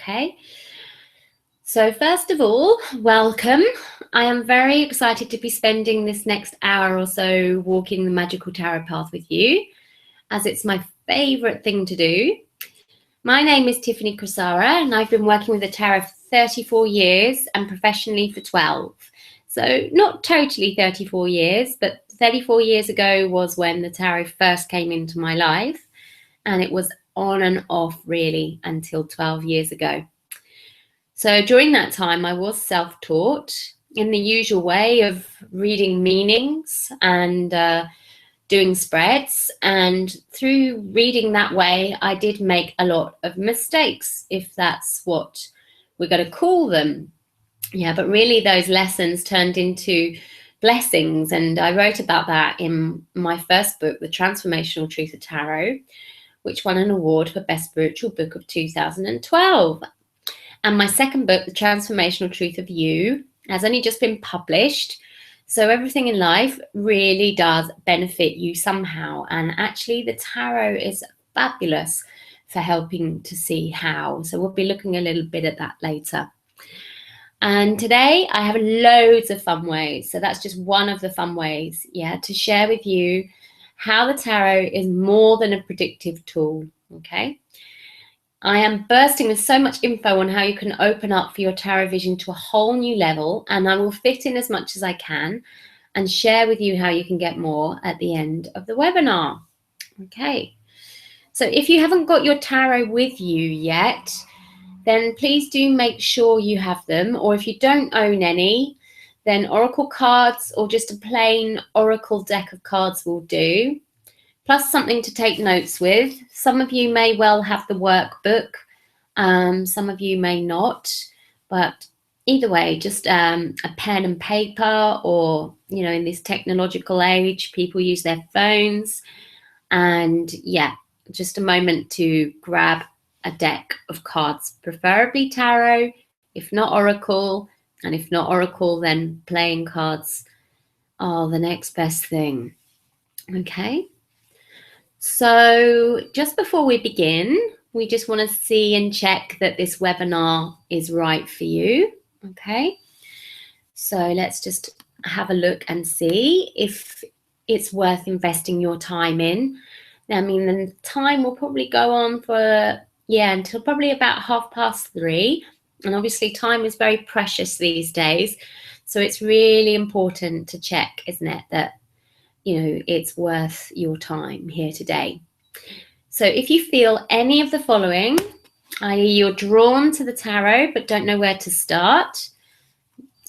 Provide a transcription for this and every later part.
Okay. So first of all, welcome. I am very excited to be spending this next hour or so walking the magical tarot path with you, as it's my favorite thing to do. My name is Tiffany Crosara, and I've been working with the tarot for 34 years and professionally for 12. So not totally 34 years, but 34 years ago was when the tarot first came into my life, and it was on and off really until 12 years ago. So during that time, I was self-taught in the usual way of reading meanings and doing spreads. And through reading that way, I did make a lot of mistakes, if that's what we're going to call them. Yeah, but really those lessons turned into blessings. And I wrote about that in my first book, The Transformational Truth of Tarot, which won an award for Best Spiritual Book of 2012. And my second book, The Transformational Truth of You, has only just been published. So everything in life really does benefit you somehow. And actually the tarot is fabulous for helping to see how. So we'll be looking a little bit at that later. And today I have loads of fun ways. So that's just one of the fun ways, to share with you how the tarot is more than a predictive tool, okay? I am bursting with so much info on how you can open up for your tarot vision to a whole new level, and I will fit in as much as I can and share with you how you can get more at the end of the webinar. Okay, so if you haven't got your tarot with you yet, then please do make sure you have them, or if you don't own any, then oracle cards or just a plain oracle deck of cards will do, plus something to take notes with. Some of you may well have the workbook, some of you may not, but either way, just a pen and paper, or, in this technological age, people use their phones, and just a moment to grab a deck of cards, preferably tarot, if not oracle, and if not oracle, then playing cards are the next best thing, okay? So just before we begin, we just want to see and check that this webinar is right for you, okay? So let's just have a look and see if it's worth investing your time in. I mean, the time will probably go on for, until probably about 3:30. And obviously time is very precious these days. So it's really important to check, isn't it, that it's worth your time here today. So if you feel any of the following, i.e. you're drawn to the tarot but don't know where to start,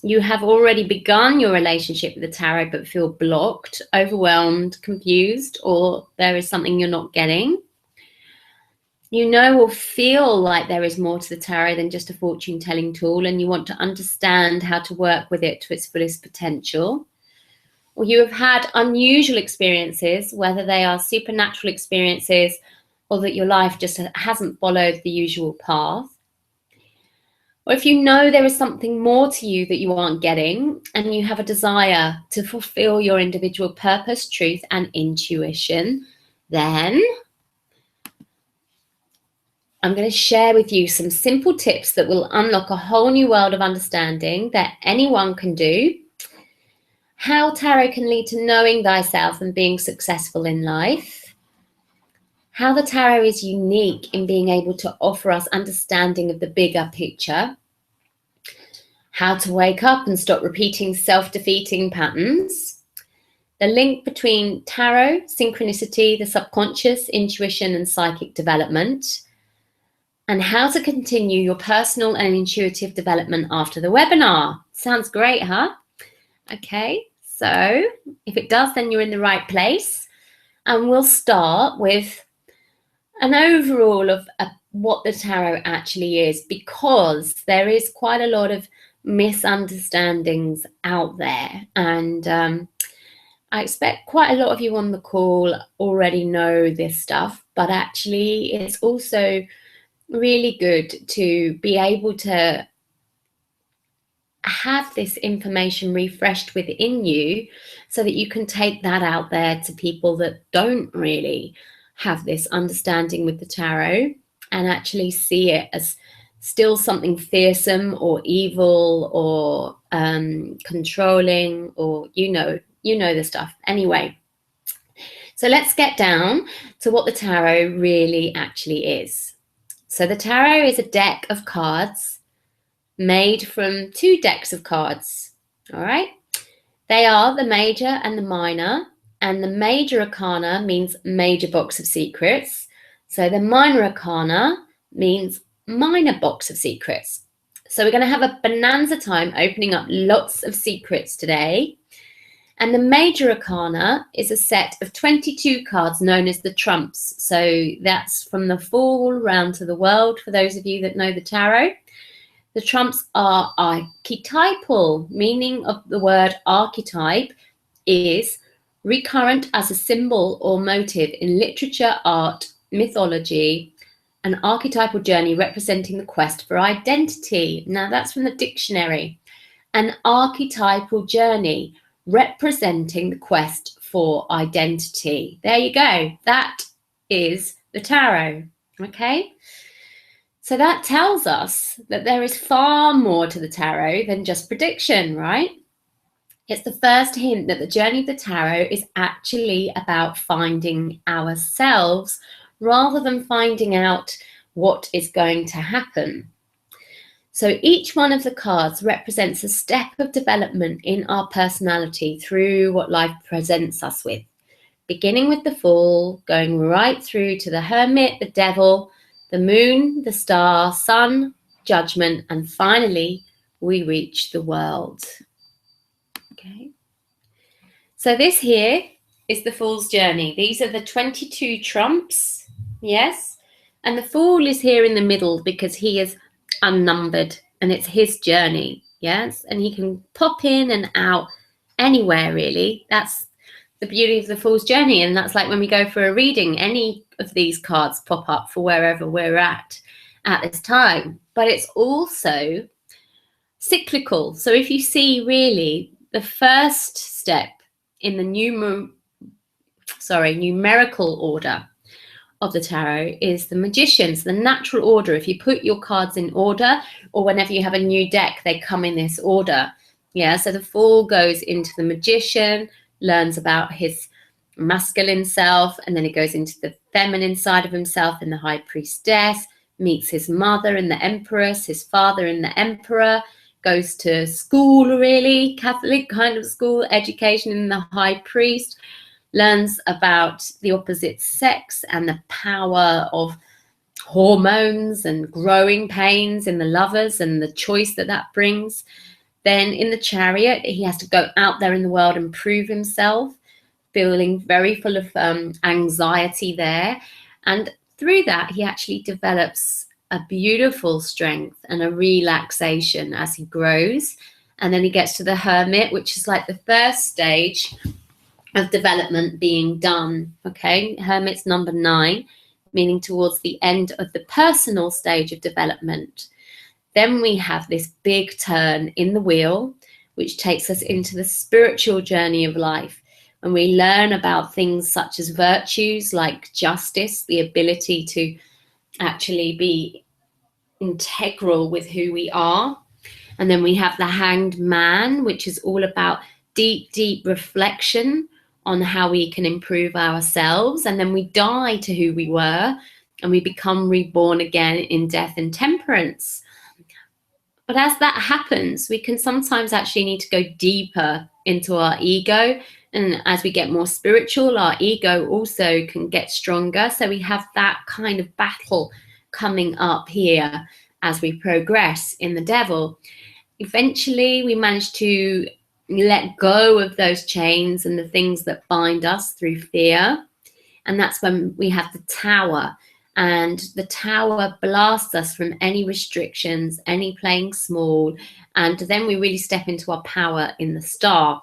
you have already begun your relationship with the tarot but feel blocked, overwhelmed, confused, or there is something you're not getting, or feel like there is more to the tarot than just a fortune telling tool, and you want to understand how to work with it to its fullest potential, or you have had unusual experiences, whether they are supernatural experiences or that your life just hasn't followed the usual path, or if you know there is something more to you that you aren't getting and you have a desire to fulfill your individual purpose, truth, and intuition, then I'm going to share with you some simple tips that will unlock a whole new world of understanding that anyone can do, how tarot can lead to knowing thyself and being successful in life, how the tarot is unique in being able to offer us understanding of the bigger picture, how to wake up and stop repeating self-defeating patterns, the link between tarot, synchronicity, the subconscious, intuition, and psychic development, and how to continue your personal and intuitive development after the webinar. Sounds great, huh? Okay, so if it does, then you're in the right place. And we'll start with an overall of what the tarot actually is, because there is quite a lot of misunderstandings out there. And I expect quite a lot of you on the call already know this stuff, but actually it's also really good to be able to have this information refreshed within you so that you can take that out there to people that don't really have this understanding with the tarot and actually see it as still something fearsome or evil or controlling, or you know the stuff. Anyway, so let's get down to what the tarot really actually is. So the tarot is a deck of cards made from 2 decks of cards. All right. They are the major and the minor, and the major arcana means major box of secrets. So the minor arcana means minor box of secrets. So we're going to have a bonanza time opening up lots of secrets today. And the major arcana is a set of 22 cards known as the trumps. So that's from the Fool round to the World, for those of you that know the tarot. The trumps are archetypal. Meaning of the word archetype is recurrent as a symbol or motive in literature, art, mythology, an archetypal journey representing the quest for identity. Now that's from the dictionary. An archetypal journey representing the quest for identity. There you go. That is the tarot. Okay. So that tells us that there is far more to the tarot than just prediction, right? It's the first hint that the journey of the tarot is actually about finding ourselves rather than finding out what is going to happen. So each one of the cards represents a step of development in our personality through what life presents us with, beginning with the Fool, going right through to the Hermit, the Devil, the Moon, the Star, Sun, Judgment, and finally we reach the World. Okay. So this here is the Fool's journey. These are the 22 trumps, yes? And the Fool is here in the middle because he is unnumbered and it's his journey, yes? And he can pop in and out anywhere, really. That's the beauty of the Fool's journey. And that's like when we go for a reading, any of these cards pop up for wherever we're at this time. But it's also cyclical. So if you see really the first step in the numerical order of the tarot is the Magician's, the natural order. If you put your cards in order, or whenever you have a new deck, they come in this order. Yeah, so the Fool goes into the Magician, learns about his masculine self, and then he goes into the feminine side of himself in the High Priestess, meets his mother in the Empress, his father in the Emperor, goes to school, really, Catholic kind of school, education in the High Priest, learns about the opposite sex and the power of hormones and growing pains in the Lovers and the choice that brings. Then in the Chariot, he has to go out there in the world and prove himself, feeling very full of anxiety there. And through that, he actually develops a beautiful strength and a relaxation as he grows. And then he gets to the Hermit, which is like the first stage of development being done. Okay, Hermit's number 9, meaning towards the end of the personal stage of development. Then we have this big turn in the wheel, which takes us into the spiritual journey of life. And we learn about things such as virtues like justice, the ability to actually be integral with who we are. And then we have the Hanged Man, which is all about deep, deep reflection on how we can improve ourselves. And then we die to who we were and we become reborn again in death and temperance. But as that happens, we can sometimes actually need to go deeper into our ego. And as we get more spiritual, our ego also can get stronger. So we have that kind of battle coming up here as we progress in the Devil. Eventually, we manage to let go of those chains and the things that bind us through fear. And that's when we have the Tower. And the Tower blasts us from any restrictions, any playing small. And then we really step into our power in the Star.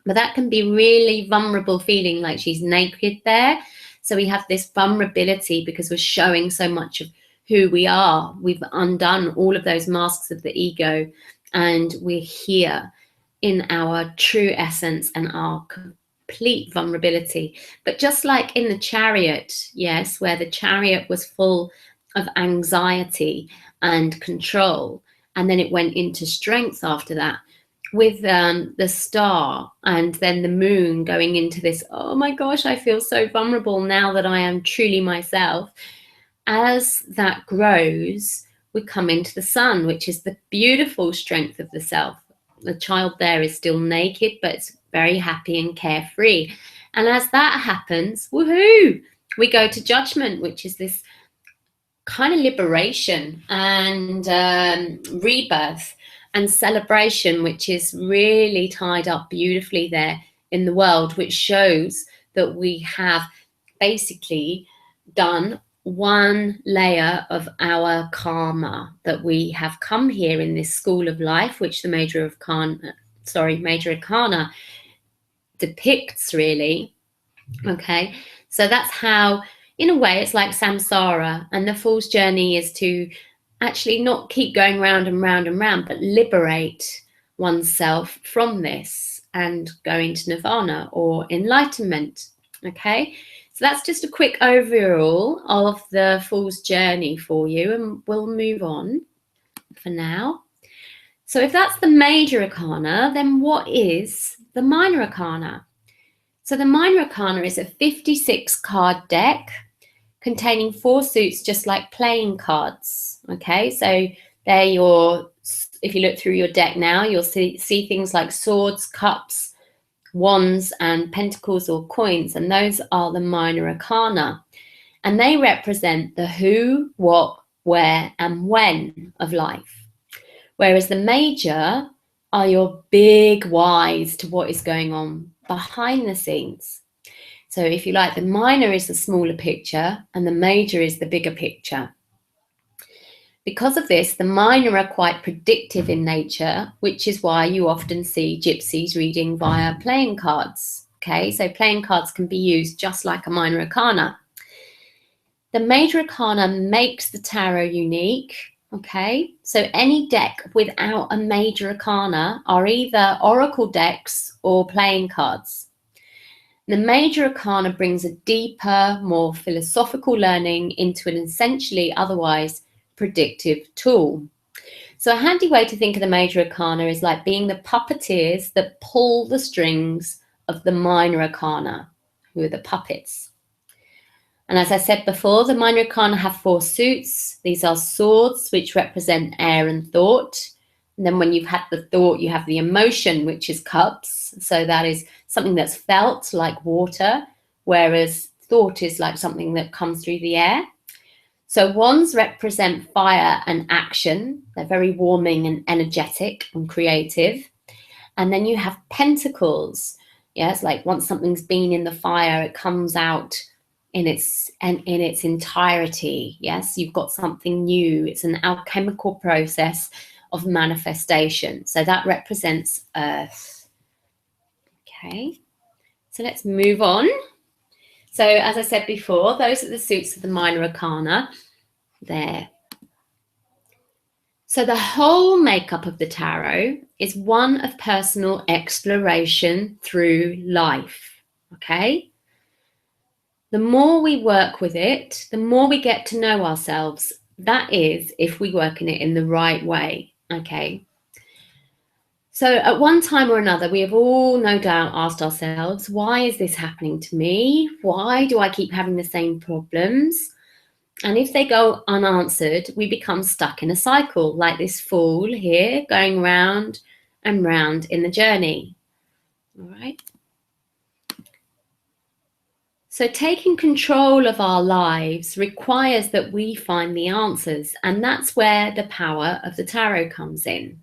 But that can be really vulnerable, feeling like she's naked there. So we have this vulnerability because we're showing so much of who we are. We've undone all of those masks of the ego. And we're here in our true essence and our complete vulnerability. But just like in the Chariot, yes, where the Chariot was full of anxiety and control. And then it went into strength after that, with the star and then the moon going into this, oh my gosh, I feel so vulnerable now that I am truly myself. As that grows, we come into the sun, which is the beautiful strength of the self. The child there is still naked, but it's very happy and carefree. And as that happens, woohoo, we go to judgment, which is this kind of liberation and rebirth and celebration, which is really tied up beautifully there in the world, which shows that we have basically done one layer of our karma, that we have come here in this school of life, which the Major Arcana depicts, really. Okay, so that's how, in a way, it's like samsara, and the Fool's journey is to actually not keep going round and round and round, but liberate oneself from this and go into nirvana or enlightenment. Okay, so that's just a quick overall of the Fool's journey for you, and we'll move on for now. So if that's the Major Arcana, then what is the Minor Arcana? So the Minor Arcana is a 56 card deck containing 4 suits, just like playing cards. Okay, so they're your, if you look through your deck now, you'll see things like swords, cups, wands, and pentacles or coins, and those are the Minor Arcana. And they represent the who, what, where, and when of life. Whereas the major are your big whys to what is going on behind the scenes. So if you like, the minor is the smaller picture and the major is the bigger picture. Because of this, the minor are quite predictive in nature, which is why you often see gypsies reading via playing cards. Okay, so playing cards can be used just like a minor arcana. The major arcana makes the tarot unique. Okay, so any deck without a major arcana are either oracle decks or playing cards. The major arcana brings a deeper, more philosophical learning into an essentially otherwise predictive tool. So a handy way to think of the major arcana is like being the puppeteers that pull the strings of the minor arcana, who are the puppets. And as I said before, the minor arcana have 4 suits. These are swords, which represent air and thought. And then when you've had the thought, you have the emotion, which is cups. So that is something that's felt like water, whereas thought is like something that comes through the air. So wands represent fire and action. They're very warming and energetic and creative. And then you have pentacles. Yes, like once something's been in the fire, it comes out in its entirety. Yes, you've got something new. It's an alchemical process of manifestation. So that represents earth. Okay, so let's move on. So as I said before, those are the suits of the minor arcana there. So the whole makeup of the tarot is one of personal exploration through life. Okay, the more we work with it, the more we get to know ourselves. That is, if we work in it in the right way. Okay. So at one time or another, we have all no doubt asked ourselves, why is this happening to me? Why do I keep having the same problems? And if they go unanswered, we become stuck in a cycle, like this fool here, going round and round in the journey. All right. So taking control of our lives requires that we find the answers, and that's where the power of the tarot comes in.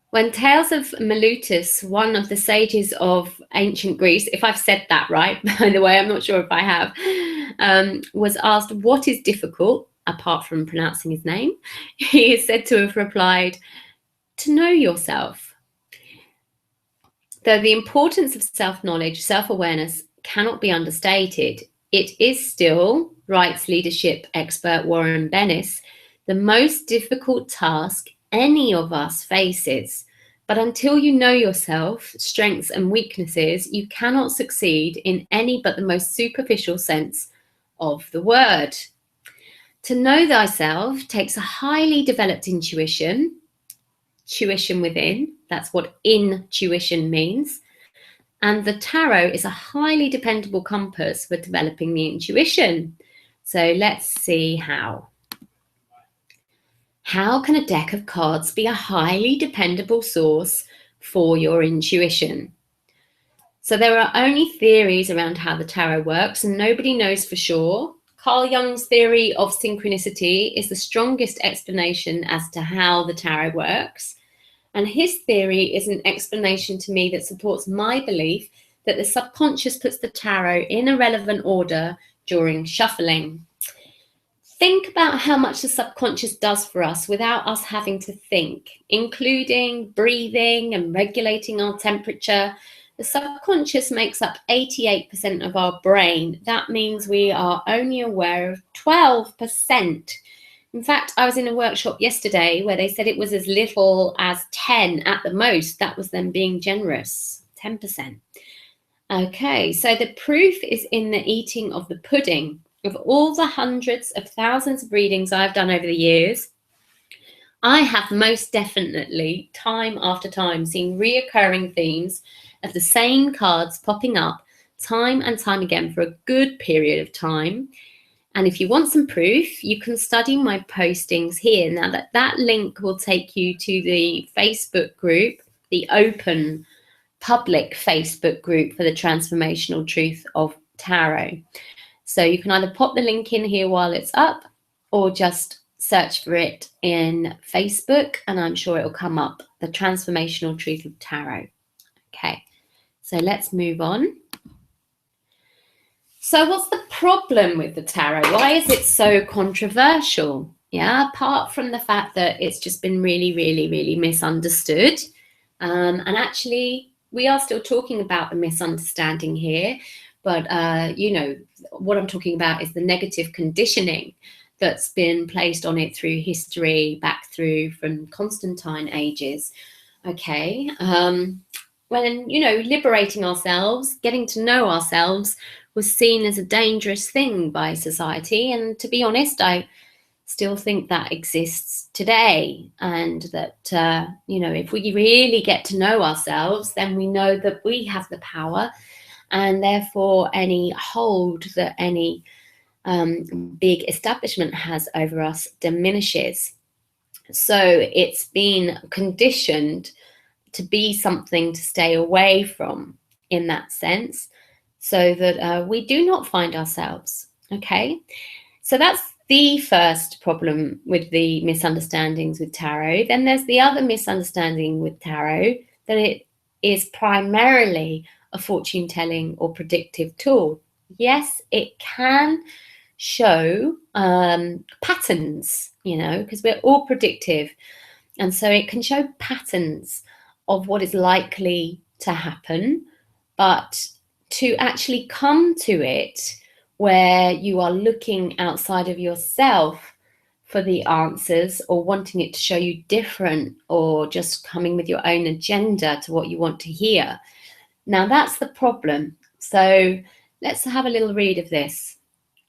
When Tales of Milutus, one of the sages of ancient Greece, if I've said that right, by the way, I'm not sure if I have, was asked what is difficult, apart from pronouncing his name, he is said to have replied, to know yourself. Though the importance of self-knowledge, self-awareness cannot be understated, it is still, writes leadership expert Warren Bennis, the most difficult task any of us faces. But until you know yourself, strengths and weaknesses, you cannot succeed in any but the most superficial sense of the word. To know thyself takes a highly developed intuition within, that's what intuition means. And the tarot is a highly dependable compass for developing the intuition. So let's see how. How can a deck of cards be a highly dependable source for your intuition? So there are only theories around how the tarot works, and nobody knows for sure. Carl Jung's theory of synchronicity is the strongest explanation as to how the tarot works. And his theory is an explanation to me that supports my belief that the subconscious puts the tarot in a relevant order during shuffling. Think about how much the subconscious does for us without us having to think, including breathing and regulating our temperature. The subconscious makes up 88% of our brain. That means we are only aware of 12%. In fact, I was in a workshop yesterday where they said it was as little as 10 at the most. That was them being generous, 10%. Okay, so the proof is in the eating of the pudding. Of all the hundreds of thousands of readings I've done over the years, I have most definitely, time after time, seen reoccurring themes of the same cards popping up time and time again for a good period of time. And if you want some proof, you can study my postings here. Now that link will take you to the Facebook group, the open public Facebook group for the Transformational Truth of Tarot. So you can either pop the link in here while it's up or just search for it in Facebook and I'm sure it'll come up, the Transformational Truth of Tarot. Okay, so let's move on. So what's the problem with the tarot? Why is it so controversial? Yeah, apart from the fact that it's just been really, really, really misunderstood. And actually, we are still talking about the misunderstanding here. But, you know, what I'm talking about is the negative conditioning that's been placed on it through history, back through from Constantine ages. Okay. When, you know, liberating ourselves, getting to know ourselves was seen as a dangerous thing by society. And to be honest, I still think that exists today. And that, you know, if we really get to know ourselves, then we know that we have the power. And therefore, any hold that any big establishment has over us diminishes. So it's been conditioned to be something to stay away from in that sense, so that we do not find ourselves. Okay, so that's the first problem with the misunderstandings with tarot. Then there's the other misunderstanding with tarot, that it is primarily a fortune telling or predictive tool. Yes, it can show patterns, you know, because we're all predictive. And so it can show patterns of what is likely to happen. But to actually come to it where you are looking outside of yourself for the answers, or wanting it to show you different, or just coming with your own agenda to what you want to hear. Now that's the problem. So let's have a little read of this.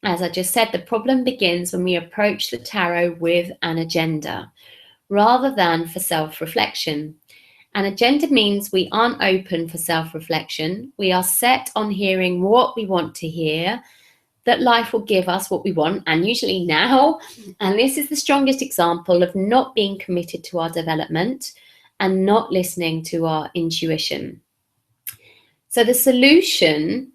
As I just said, the problem begins when we approach the tarot with an agenda rather than for self-reflection. An agenda means we aren't open for self-reflection. We are set on hearing what we want to hear, that life will give us what we want, and usually now. And this is the strongest example of not being committed to our development and not listening to our intuition. So the solution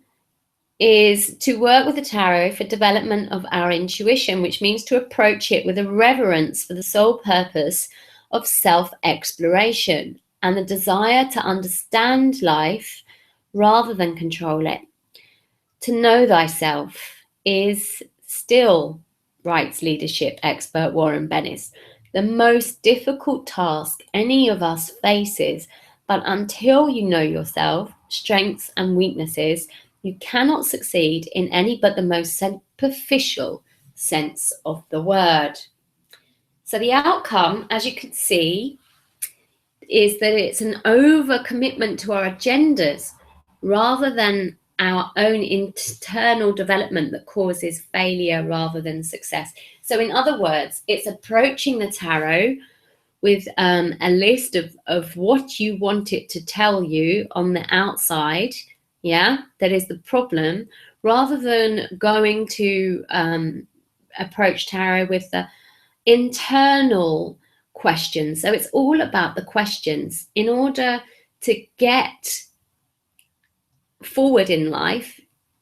is to work with the tarot for development of our intuition, which means to approach it with a reverence for the sole purpose of self-exploration and the desire to understand life rather than control it. To know thyself is still, writes leadership expert Warren Bennis, the most difficult task any of us faces. But until you know yourself, strengths and weaknesses, you cannot succeed in any but the most superficial sense of the word. So the outcome, as you can see, is that it's an overcommitment to our agendas rather than our own internal development that causes failure rather than success. So in other words, it's approaching the tarot with a list of what you want it to tell you on the outside, yeah, that is the problem, rather than going to approach tarot with the internal questions. So it's all about the questions. In order to get forward in life,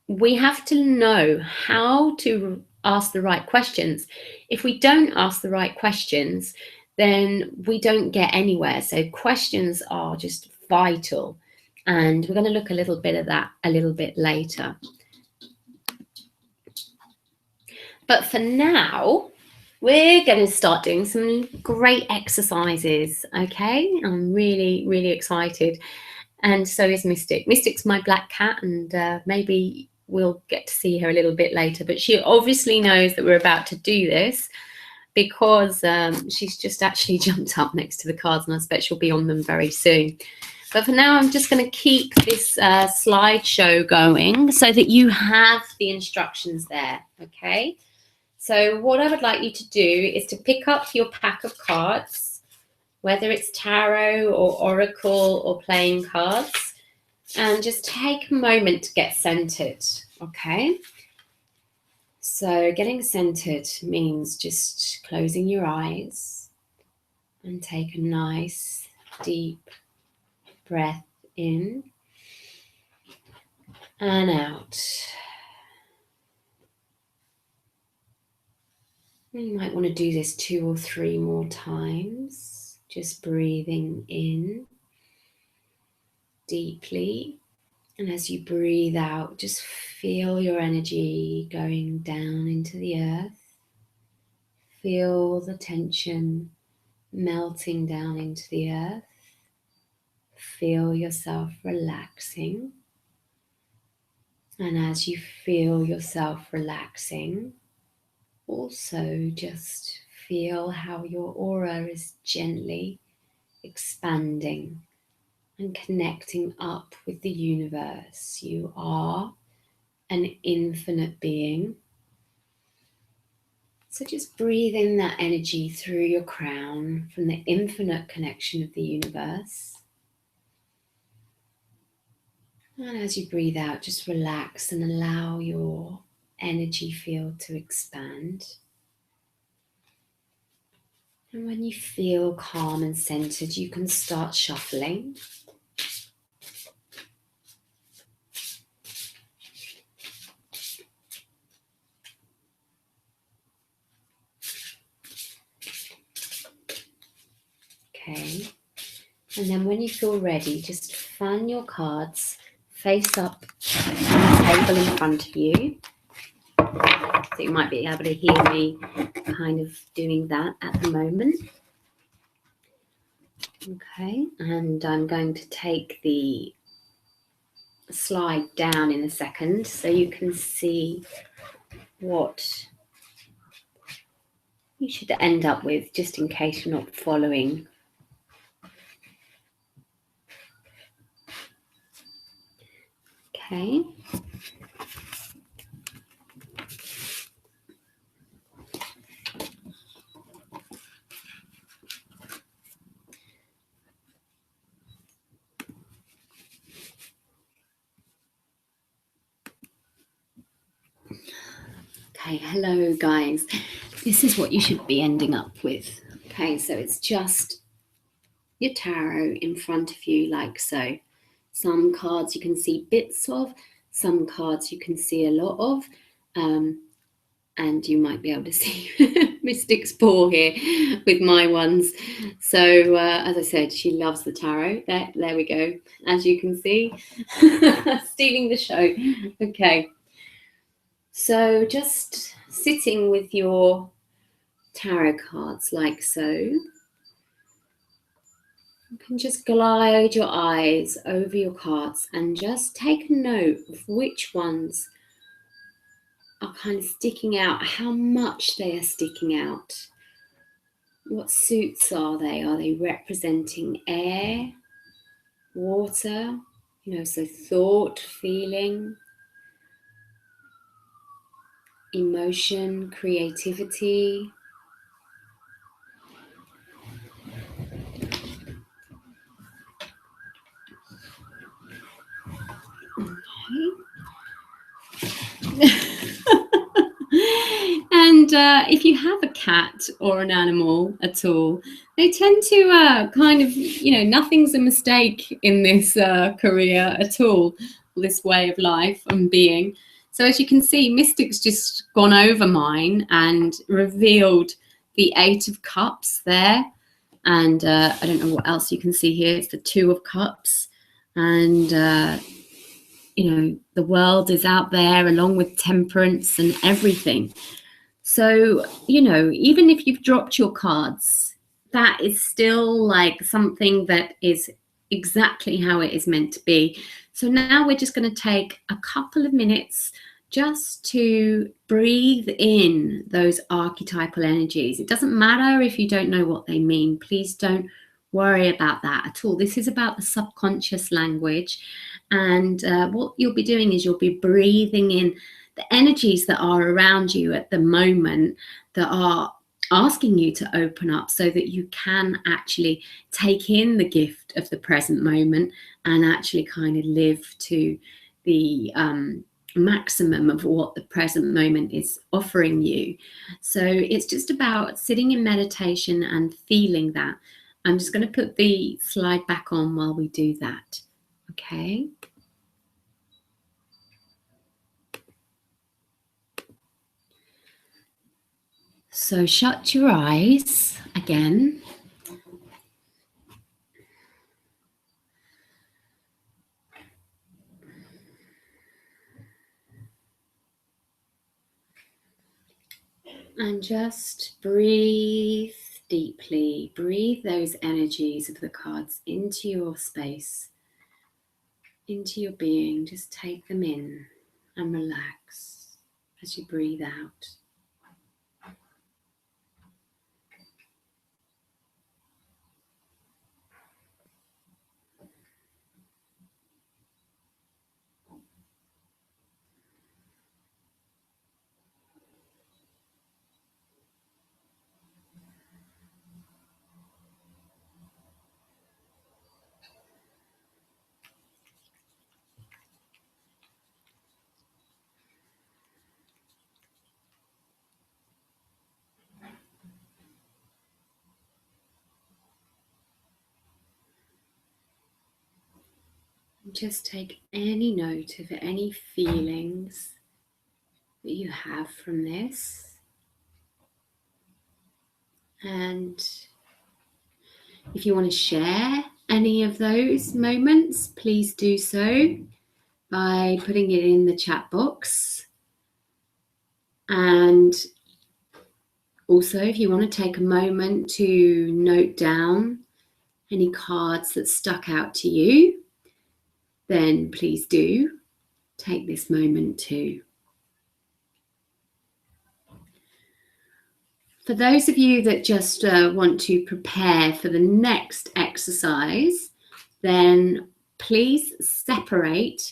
we have to know how to ask the right questions. If we don't ask the right questions, then we don't get anywhere. So questions are just vital. And we're going to look a little bit at that a little bit later. But for now, we're going to start doing some great exercises, okay? I'm really, really excited. And so is Mystic. Mystic's my black cat, and maybe we'll get to see her a little bit later. But she obviously knows that we're about to do this because she's just actually jumped up next to the cards, and I expect she'll be on them very soon. But for now, I'm just going to keep this slideshow going so that you have the instructions there, okay? So what I would like you to do is to pick up your pack of cards, whether it's tarot or oracle or playing cards, and just take a moment to get centered, okay? So getting centered means just closing your eyes and take a nice deep breath in and out. You might want to do this 2 or 3 more times, just breathing in deeply. And as you breathe out, just feel your energy going down into the earth. Feel the tension melting down into the earth. Feel yourself relaxing. And as you feel yourself relaxing, also just feel how your aura is gently expanding and connecting up with the universe. You are an infinite being. So just breathe in that energy through your crown from the infinite connection of the universe. And as you breathe out, just relax and allow your energy field to expand. And when you feel calm and centered, you can start shuffling. Okay. And then when you feel ready, just fan your cards face up on the table in front of you. So you might be able to hear me kind of doing that at the moment. Okay, and I'm going to take the slide down in a second so you can see what you should end up with, just in case you're not following. Okay. Okay, hello guys. This is what you should be ending up with. Okay, so it's just your tarot in front of you like so. Some cards you can see bits of, some cards you can see a lot of, and you might be able to see Mystic's paw here with my ones. So as I said, she loves the tarot. There we go. As you can see, stealing the show. Okay. So just sitting with your tarot cards like so. You can just glide your eyes over your cards and just take a note of which ones are kind of sticking out, how much they are sticking out. What suits are they? Are they representing air, water, so thought, feeling, emotion, creativity. And if you have a cat or an animal at all, they tend to kind of, nothing's a mistake in this career at all, this way of life and being. So as you can see, Mystic's just gone over mine and revealed the 8 of Cups there. And I don't know what else you can see here. It's the 2 of Cups. And the world is out there along with Temperance and everything. So, even if you've dropped your cards, that is still like something that is exactly how it is meant to be. So now we're just going to take a couple of minutes just to breathe in those archetypal energies. It doesn't matter if you don't know what they mean. Please don't worry about that at all. This is about the subconscious language. And what you'll be doing is you'll be breathing in the energies that are around you at the moment that are asking you to open up so that you can actually take in the gift of the present moment and actually kind of live to the maximum of what the present moment is offering you. So it's just about sitting in meditation and feeling that. I'm just going to put the slide back on while we do that. Okay. So shut your eyes again. And just breathe deeply. Breathe those energies of the cards into your space, into your being. Just take them in and relax as you breathe out. Just take any note of any feelings that you have from this. And if you want to share any of those moments, please do so by putting it in the chat box. And also, if you want to take a moment to note down any cards that stuck out to you, then please do take this moment too. For those of you that just want to prepare for the next exercise, then please separate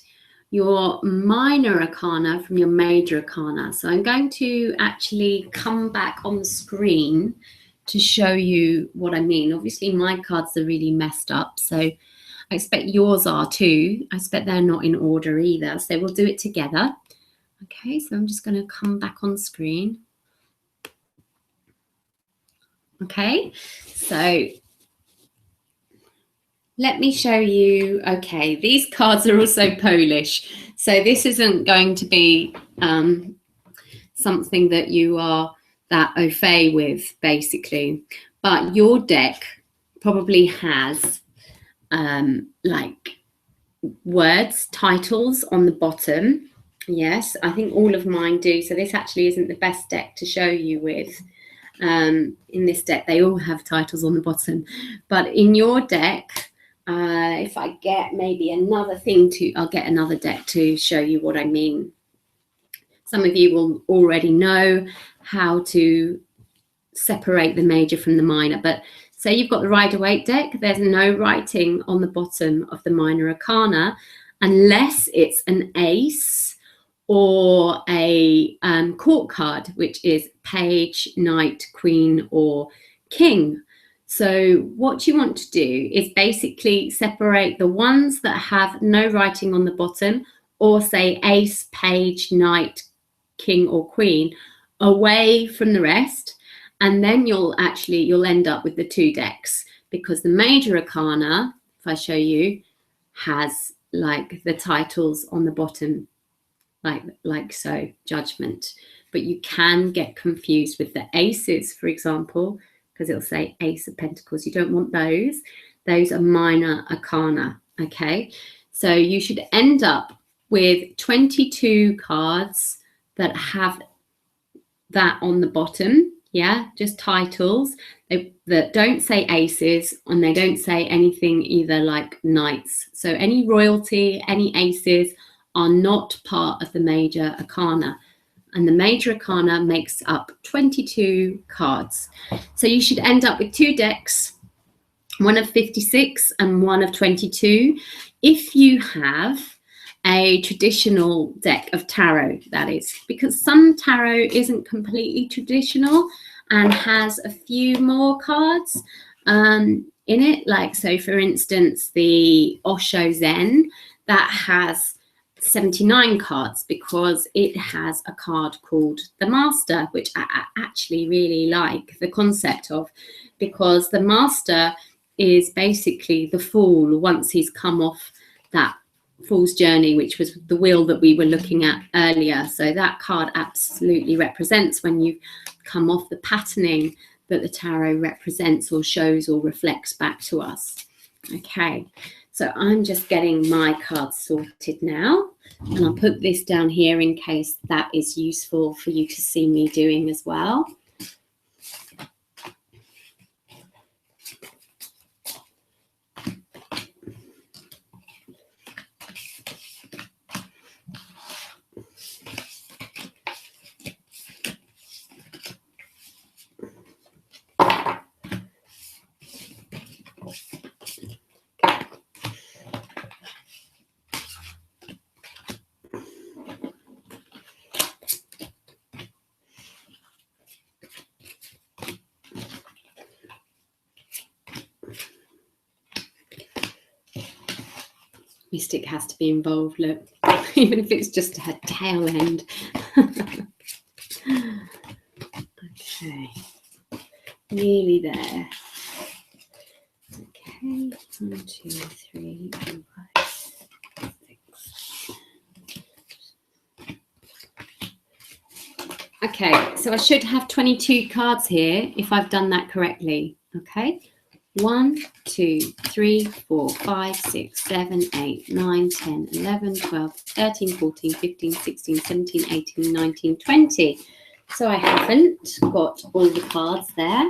your minor arcana from your major arcana. So I'm going to actually come back on the screen to show you what I mean. Obviously, my cards are really messed up, so I expect yours are too. I expect they're not in order either, so we'll do it together. Okay, so I'm just going to come back on screen. Okay, so let me show you. Okay, these cards are also Polish, so this isn't going to be something that you are that au fait with, basically. But your deck probably has like words, titles on the bottom. Yes, I think all of mine do. So this actually isn't the best deck to show you with. In this deck, they all have titles on the bottom. But in your deck, if I get maybe another thing I'll get another deck to show you what I mean. Some of you will already know how to separate the major from the minor, but say you've got the Rider-Waite deck, there's no writing on the bottom of the minor arcana unless it's an ace or a court card, which is page, knight, queen, or king. So what you want to do is basically separate the ones that have no writing on the bottom, or say ace, page, knight, king, or queen, away from the rest, and then you'll end up with the 2 decks, because the major arcana, if I show you, has like the titles on the bottom, like so, judgment. But you can get confused with the aces, for example, because it'll say ace of pentacles. You don't want those. Those are minor arcana, okay? So you should end up with 22 cards that have that on the bottom, yeah, just titles that don't say aces, and they don't say anything either like knights. So any royalty, any aces are not part of the major arcana. And the major arcana makes up 22 cards. So you should end up with 2 decks, one of 56 and one of 22. If you have a traditional deck of tarot, that is, because some tarot isn't completely traditional and has a few more cards in it. Like, so for instance, the Osho Zen, that has 79 cards because it has a card called the Master, which I actually really like the concept of, because the Master is basically the fool once he's come off that fool's journey, which was the wheel that we were looking at earlier. So that card absolutely represents when you come off the patterning that the tarot represents or shows or reflects back to us. Okay, so I'm just getting my cards sorted now, and I'll put this down here in case that is useful for you to see me doing as well. Mystic has to be involved, look, even if it's just her tail end. Okay, nearly there. Okay, 1, 2, 3, 4, 5, 6. Okay, so I should have 22 cards here if I've done that correctly. Okay. 1, 2, 3, 4, 5, 6, 7, 8, 9, 10, 11, 12, 13, 14, 15, 16, 17, 18, 19, 20. So I haven't got all the cards there.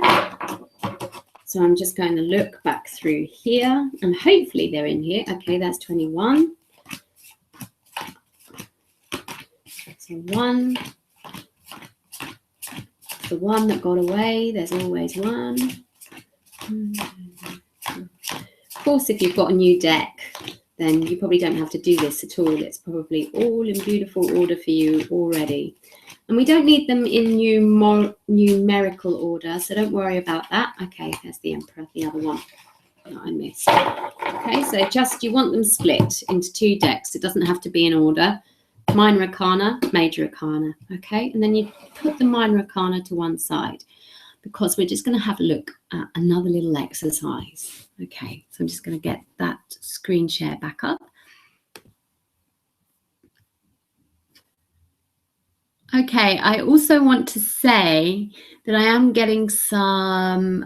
So I'm just going to look back through here, and hopefully they're in here. Okay, that's 21. So 1. The one that got away, there's always one. Of course, if you've got a new deck, then you probably don't have to do this at all. It's probably all in beautiful order for you already. And we don't need them in numerical order, so don't worry about that. Okay, there's the Emperor, the other one that I missed. Okay, so just you want them split into 2 decks. It doesn't have to be in order. Minor Arcana, Major Arcana. Okay, and then you put the Minor Arcana to one side, because we're just going to have a look at another little exercise. Okay, so I'm just going to get that screen share back up. Okay, I also want to say that I am getting some,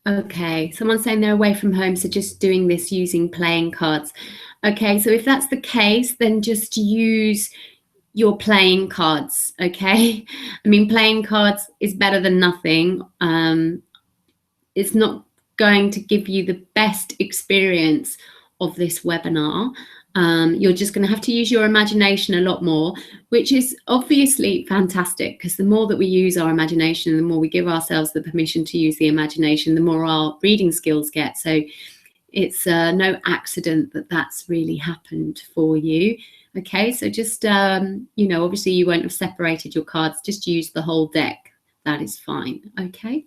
okay, someone's saying they're away from home, so just doing this using playing cards. Okay, so if that's the case, then just use your playing cards, okay? I mean, playing cards is better than nothing. It's not going to give you the best experience of this webinar. You're just going to have to use your imagination a lot more, which is obviously fantastic, because the more that we use our imagination and the more we give ourselves the permission to use the imagination, the more our reading skills get. So It's no accident that that's really happened for you. Okay, so just, you know, obviously you won't have separated your cards, just use the whole deck. That is fine, okay?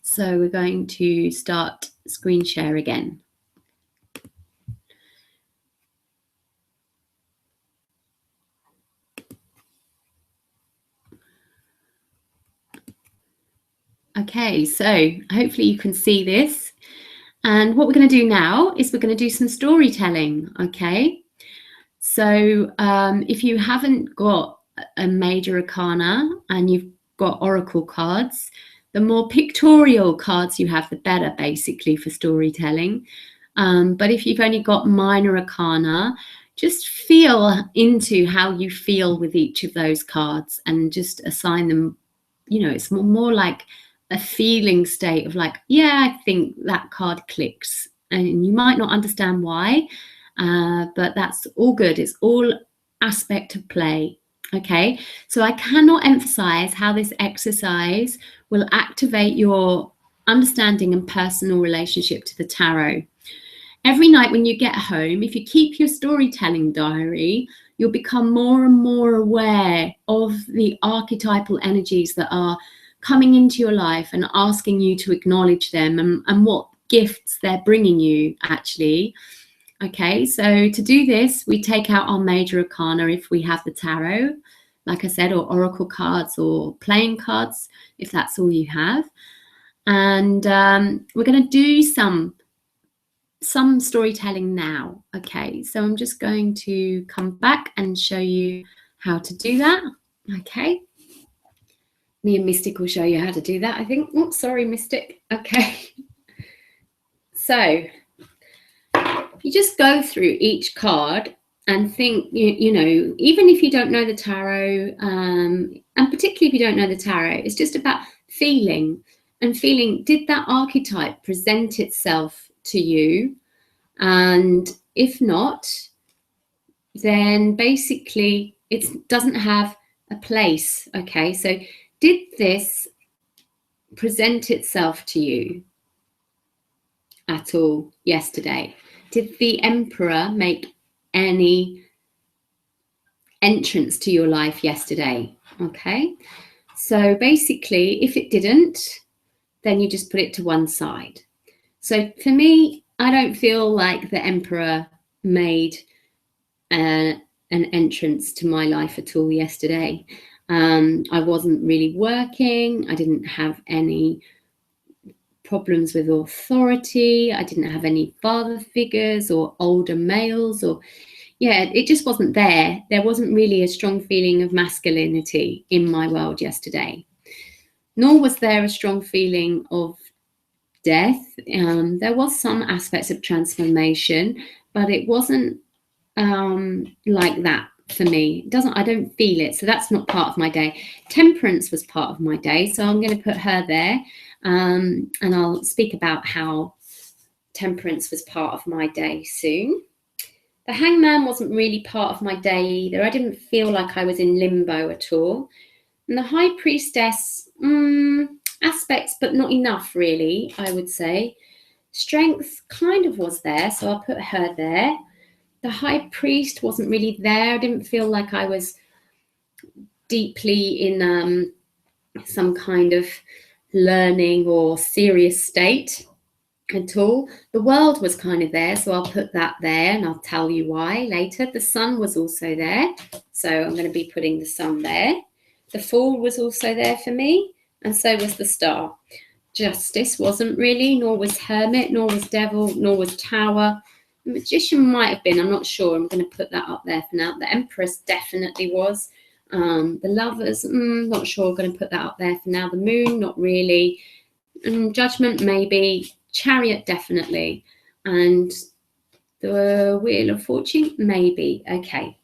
So we're going to start screen share again. Okay, so hopefully you can see this. And what we're going to do now is we're going to do some storytelling, okay? So if you haven't got a major arcana and you've got oracle cards, the more pictorial cards you have, the better, basically, for storytelling. But if you've only got minor arcana, just feel into how you feel with each of those cards and just assign them, you know, it's more like a feeling state of like, yeah, I think that card clicks. And you might not understand why, but that's all good. It's all aspect of play. Okay, so I cannot emphasize how this exercise will activate your understanding and personal relationship to the tarot. Every night when you get home, if you keep your storytelling diary, you'll become more and more aware of the archetypal energies that are coming into your life and asking you to acknowledge them and what gifts they're bringing you, actually. Okay, so to do this, we take out our major arcana if we have the tarot, like I said, or oracle cards or playing cards, if that's all you have. And we're going to do some storytelling now. Okay, so I'm just going to come back and show you how to do that. Okay. Me and Mystic will show you how to do that, I think. Oh, sorry, Mystic. Okay. So you just go through each card and think, you know, even if you don't know the tarot, and particularly if you don't know the tarot, it's just about feeling and feeling, did that archetype present itself to you? And if not, then basically it doesn't have a place. Okay, so did this present itself to you at all yesterday? Did the Emperor make any entrance to your life yesterday? Okay, so basically if it didn't, then you just put it to one side. So for me, I don't feel like the Emperor made an entrance to my life at all yesterday. I wasn't really working. I didn't have any problems with authority. I didn't have any father figures or older males, or it just wasn't there. There wasn't really a strong feeling of masculinity in my world yesterday. Nor was there a strong feeling of death. There was some aspects of transformation, but it wasn't like that for me. I don't feel it, so that's not part of my day. Temperance was part of my day, so I'm going to put her there, and I'll speak about how temperance was part of my day soon. The Hangman wasn't really part of my day either. I didn't feel like I was in limbo at all. And the High Priestess, aspects, but not enough really, I would say. Strength kind of was there, so I'll put her there. The High Priest wasn't really there. I didn't feel like I was deeply in some kind of learning or serious state at all. The World was kind of there, so I'll put that there and I'll tell you why later. The Sun was also there, so I'm going to be putting the Sun there. The Fool was also there for me, and so was the Star. Justice wasn't really, nor was Hermit, nor was Devil, nor was Tower. The Magician might have been, I'm not sure. I'm going to put that up there for now. The Empress definitely was. The Lovers, not sure. I'm going to put that up there for now. The Moon, not really. Judgment, maybe. Chariot, definitely. And the Wheel of Fortune, maybe. Okay.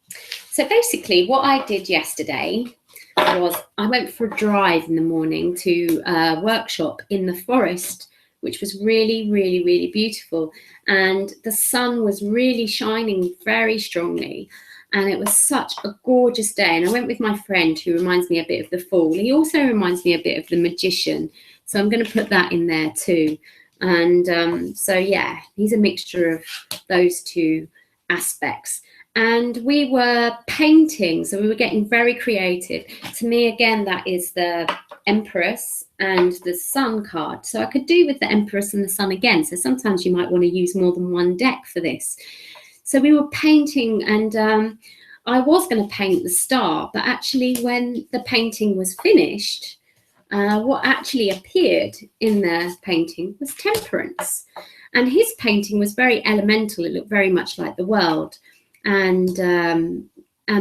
So basically what I did yesterday was I went for a drive in the morning to a workshop in the forest, which was really, really, really beautiful. And the sun was really shining very strongly. And it was such a gorgeous day. And I went with my friend who reminds me a bit of the Fool. He also reminds me a bit of the Magician. So I'm going to put that in there too. And so, yeah, he's a mixture of those two aspects. And we were painting, so we were getting very creative. To me, again, that is the Empress and the Sun card. So I could do with the Empress and the Sun again. So sometimes you might want to use more than one deck for this. So we were painting, and I was going to paint the star, but actually when the painting was finished, what actually appeared in the painting was Temperance. And his painting was very elemental. It looked very much like the world, and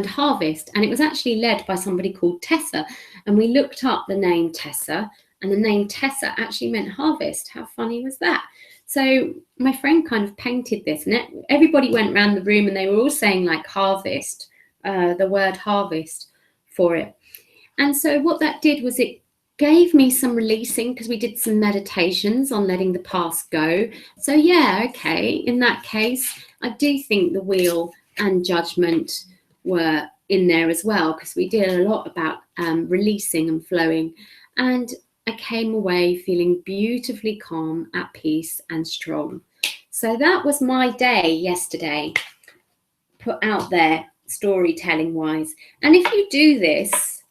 Harvest. And it was actually led by somebody called Tessa. And we looked up the name Tessa, and the name Tessa actually meant harvest. How funny was that? So my friend kind of painted this, and everybody went around the room and they were all saying like harvest, the word harvest for it. And so what that did was it gave me some releasing, because we did some meditations on letting the past go. So yeah, okay, in that case, I do think the wheel and judgment were in there as well, because we did a lot about releasing and flowing. And I came away feeling beautifully calm, at peace and strong. So that was my day yesterday, put out there storytelling wise. And if you do this,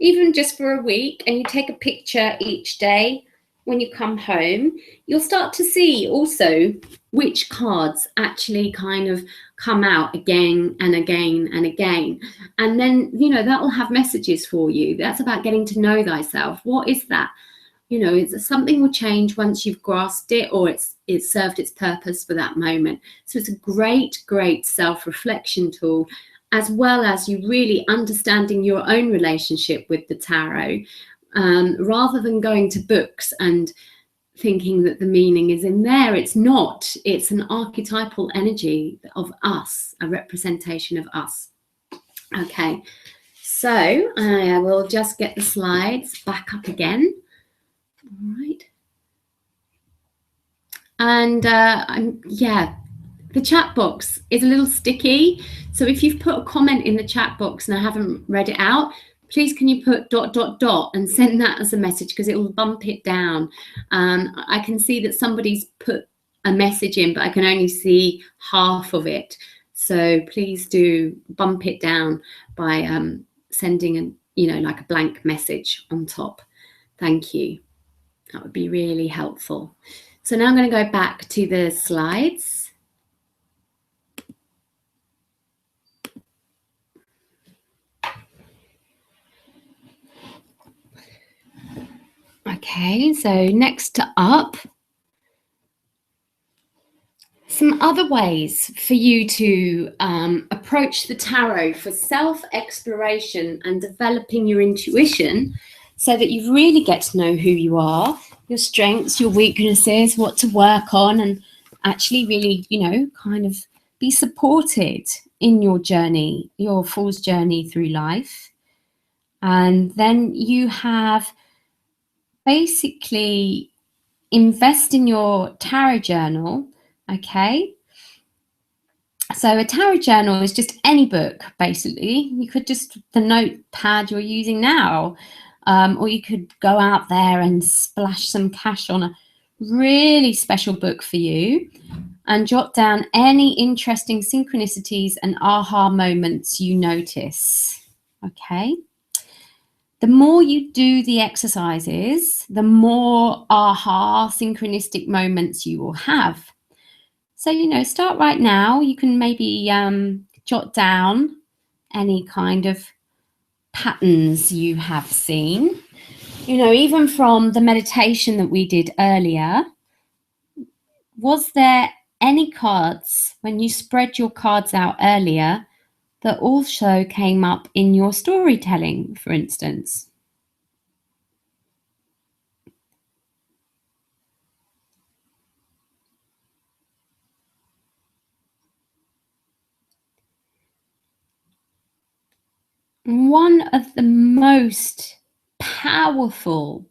even just for a week, and you take a picture each day when you come home, you'll start to see also which cards actually kind of come out again and again and again. And then, you know, that will have messages for you. That's about getting to know thyself. What is that? You know, it's something will change once you've grasped it, or it's served its purpose for that moment. So it's a great self-reflection tool, as well as you really understanding your own relationship with the tarot, rather than going to books and thinking that the meaning is in there. It's not. It's an archetypal energy of us, a representation of us. Okay, so I will just get the slides back up again. All right. And yeah, the chat box is a little sticky. So if you've put a comment in the chat box and I haven't read it out, please can you put ... and send that as a message, because it will bump it down. I can see that somebody's put a message in, but I can only see half of it. So please do bump it down by sending like a blank message on top. Thank you. That would be really helpful. So now I'm going to go back to the slides. Okay, so next up, some other ways for you to approach the tarot for self-exploration and developing your intuition, so that you really get to know who you are, your strengths, your weaknesses, what to work on, and actually really, kind of be supported in your journey, your Fool's journey through life. And then you have basically invest in your tarot journal. Okay. So a tarot journal is just any book, basically. You could just, the notepad you're using now, or you could go out there and splash some cash on a really special book for you and jot down any interesting synchronicities and aha moments you notice. Okay. The more you do the exercises, the more aha synchronistic moments you will have. So, start right now. You can maybe jot down any kind of patterns you have seen. Even from the meditation that we did earlier, was there any cards, when you spread your cards out earlier, that also came up in your storytelling, for instance? One of the most powerful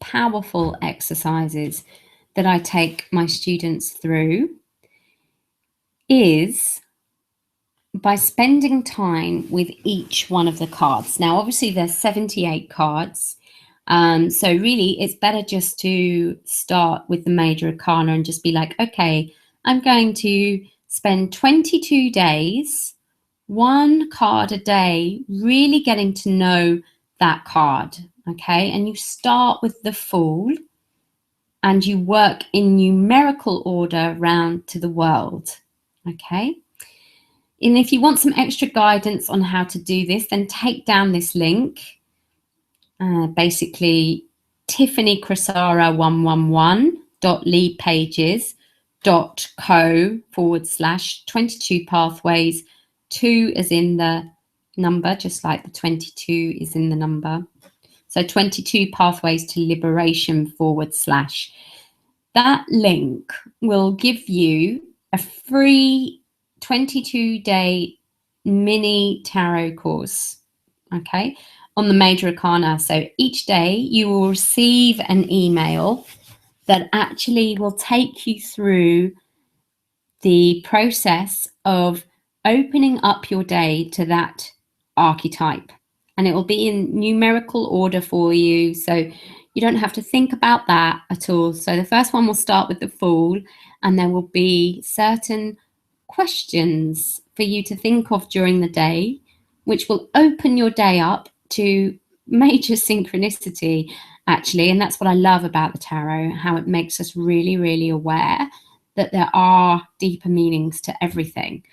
exercises that I take my students through is by spending time with each one of the cards. Now, obviously, there's 78 cards, So really, it's better just to start with the major arcana and just be like, okay, I'm going to spend 22 days, one card a day, really getting to know that card, okay? And you start with the Fool and you work in numerical order round to the World, okay? And if you want some extra guidance on how to do this, then take down this link. Basically, tiffanycrisara111.leadpages.co/22 pathways. 2 is in the number, just like the 22 is in the number. So 22 pathways to liberation /. That link will give you a free 22-day mini tarot course, okay, on the major arcana. So each day you will receive an email that actually will take you through the process of opening up your day to that archetype, and it will be in numerical order for you, so you don't have to think about that at all. So the first one will start with the Fool, and there will be certain questions for you to think of during the day, which will open your day up to major synchronicity, actually. And that's what I love about the tarot, how it makes us really, really aware that there are deeper meanings to everything.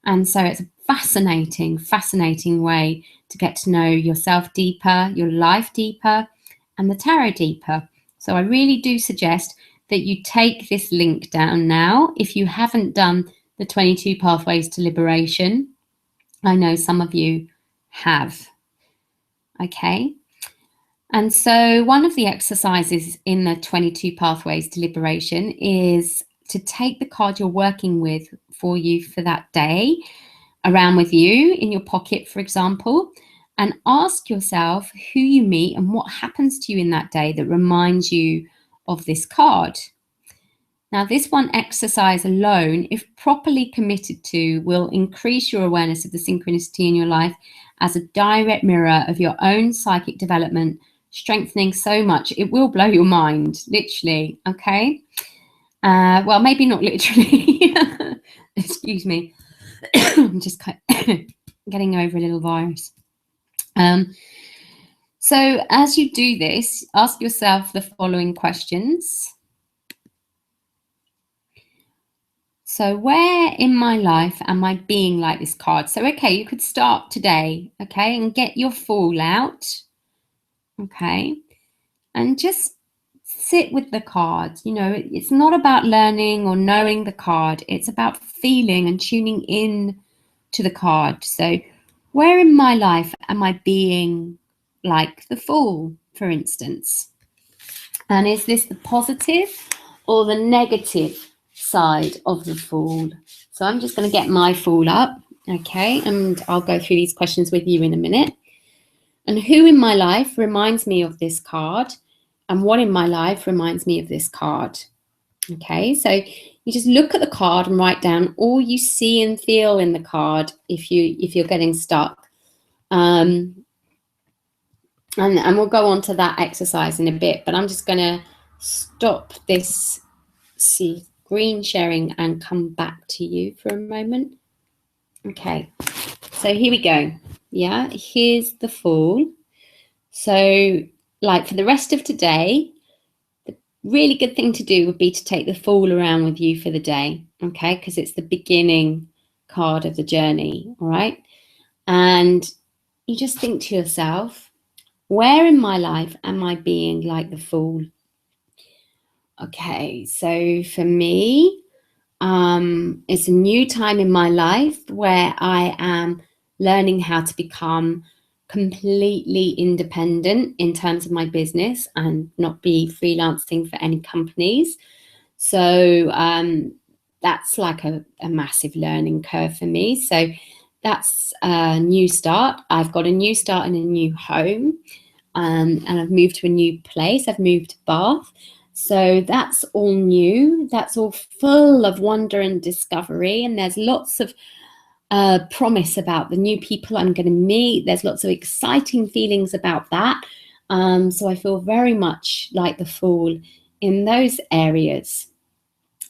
And so it's a fascinating, fascinating way to get to know yourself deeper, your life deeper, and the tarot deeper. So I really do suggest that you take this link down now if you haven't done the 22 pathways to liberation. I know some of you have. Okay. And so one of the exercises in the 22 pathways to liberation is to take the card you're working with for you for that day around with you in your pocket, for example, and ask yourself who you meet and what happens to you in that day that reminds you of this card. Now, this one exercise alone, if properly committed to, will increase your awareness of the synchronicity in your life as a direct mirror of your own psychic development, strengthening so much. It will blow your mind, literally, okay? Well, maybe not literally. Excuse me. I'm just getting over a little virus. So as you do this, ask yourself the following questions. So where in my life am I being like this card? So, okay, you could start today, okay, and get your Fool out, okay, and just sit with the card. You know, it's not about learning or knowing the card. It's about feeling and tuning in to the card. So where in my life am I being like the Fool, for instance? And is this the positive or the negative side of the Fool? So I'm just going to get my Fool up, okay, and I'll go through these questions with you in a minute. And who in my life reminds me of this card, and what in my life reminds me of this card? Okay, so you just look at the card and write down all you see and feel in the card if you're getting stuck. And we'll go on to that exercise in a bit, but I'm just going to stop this screen sharing and come back to you for a moment. Okay, so here we go. Yeah, here's the Fool. So like for the rest of today, the really good thing to do would be to take the Fool around with you for the day, okay, because it's the beginning card of the journey, all right? And you just think to yourself, where in my life am I being like the Fool? Okay, so for me, it's a new time in my life where I am learning how to become completely independent in terms of my business and not be freelancing for any companies. So that's like a massive learning curve for me. So that's a new start. I've got a new start in a new home, and I've moved to a new place. I've moved to Bath. So that's all new. That's all full of wonder and discovery. And there's lots of promise about the new people I'm going to meet. There's lots of exciting feelings about that. So I feel very much like the Fool in those areas.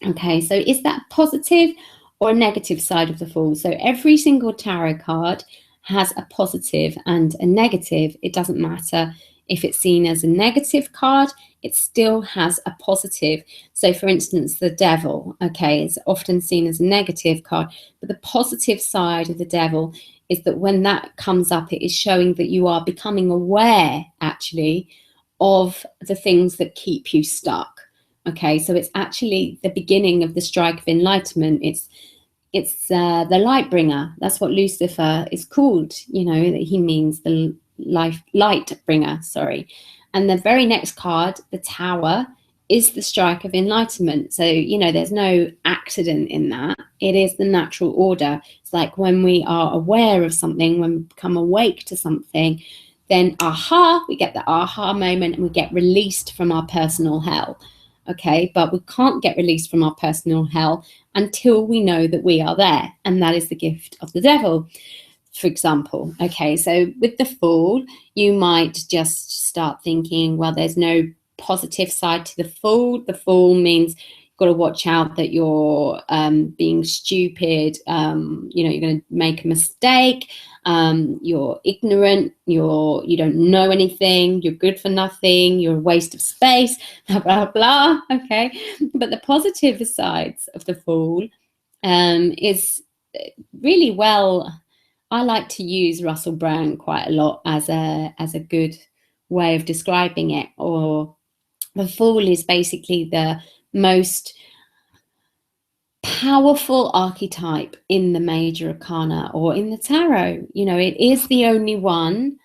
Okay, so is that positive or a negative side of the Fool? So every single tarot card has a positive and a negative. It doesn't matter if it's seen as a negative card, it still has a positive. So for instance, the Devil, okay, is often seen as a negative card, but the positive side of the Devil is that when that comes up, it is showing that you are becoming aware, actually, of the things that keep you stuck. Okay, so it's actually the beginning of the strike of enlightenment. It's the light bringer. That's what Lucifer is called. You know, that he means the light bringer. Sorry. And the very next card, the Tower, is the strike of enlightenment. So, you know, there's no accident in that. It is the natural order. It's like when we are aware of something, when we become awake to something, then we get the aha moment and we get released from our personal hell. Okay, but we can't get released from our personal hell until we know that we are there. And that is the gift of the Devil, for example. Okay, so with the Fool, you might just start thinking, well, there's no positive side to the Fool. The Fool means you've got to watch out that you're being stupid. You know, you're going to make a mistake. You're ignorant. You don't know anything. You're good for nothing. You're a waste of space. Blah blah blah. Okay, but the positive sides of the Fool is really well. I like to use Russell Brand quite a lot as a good way of describing it. Or the Fool is basically the most powerful archetype in the major arcana or in the tarot. You know, it is the only one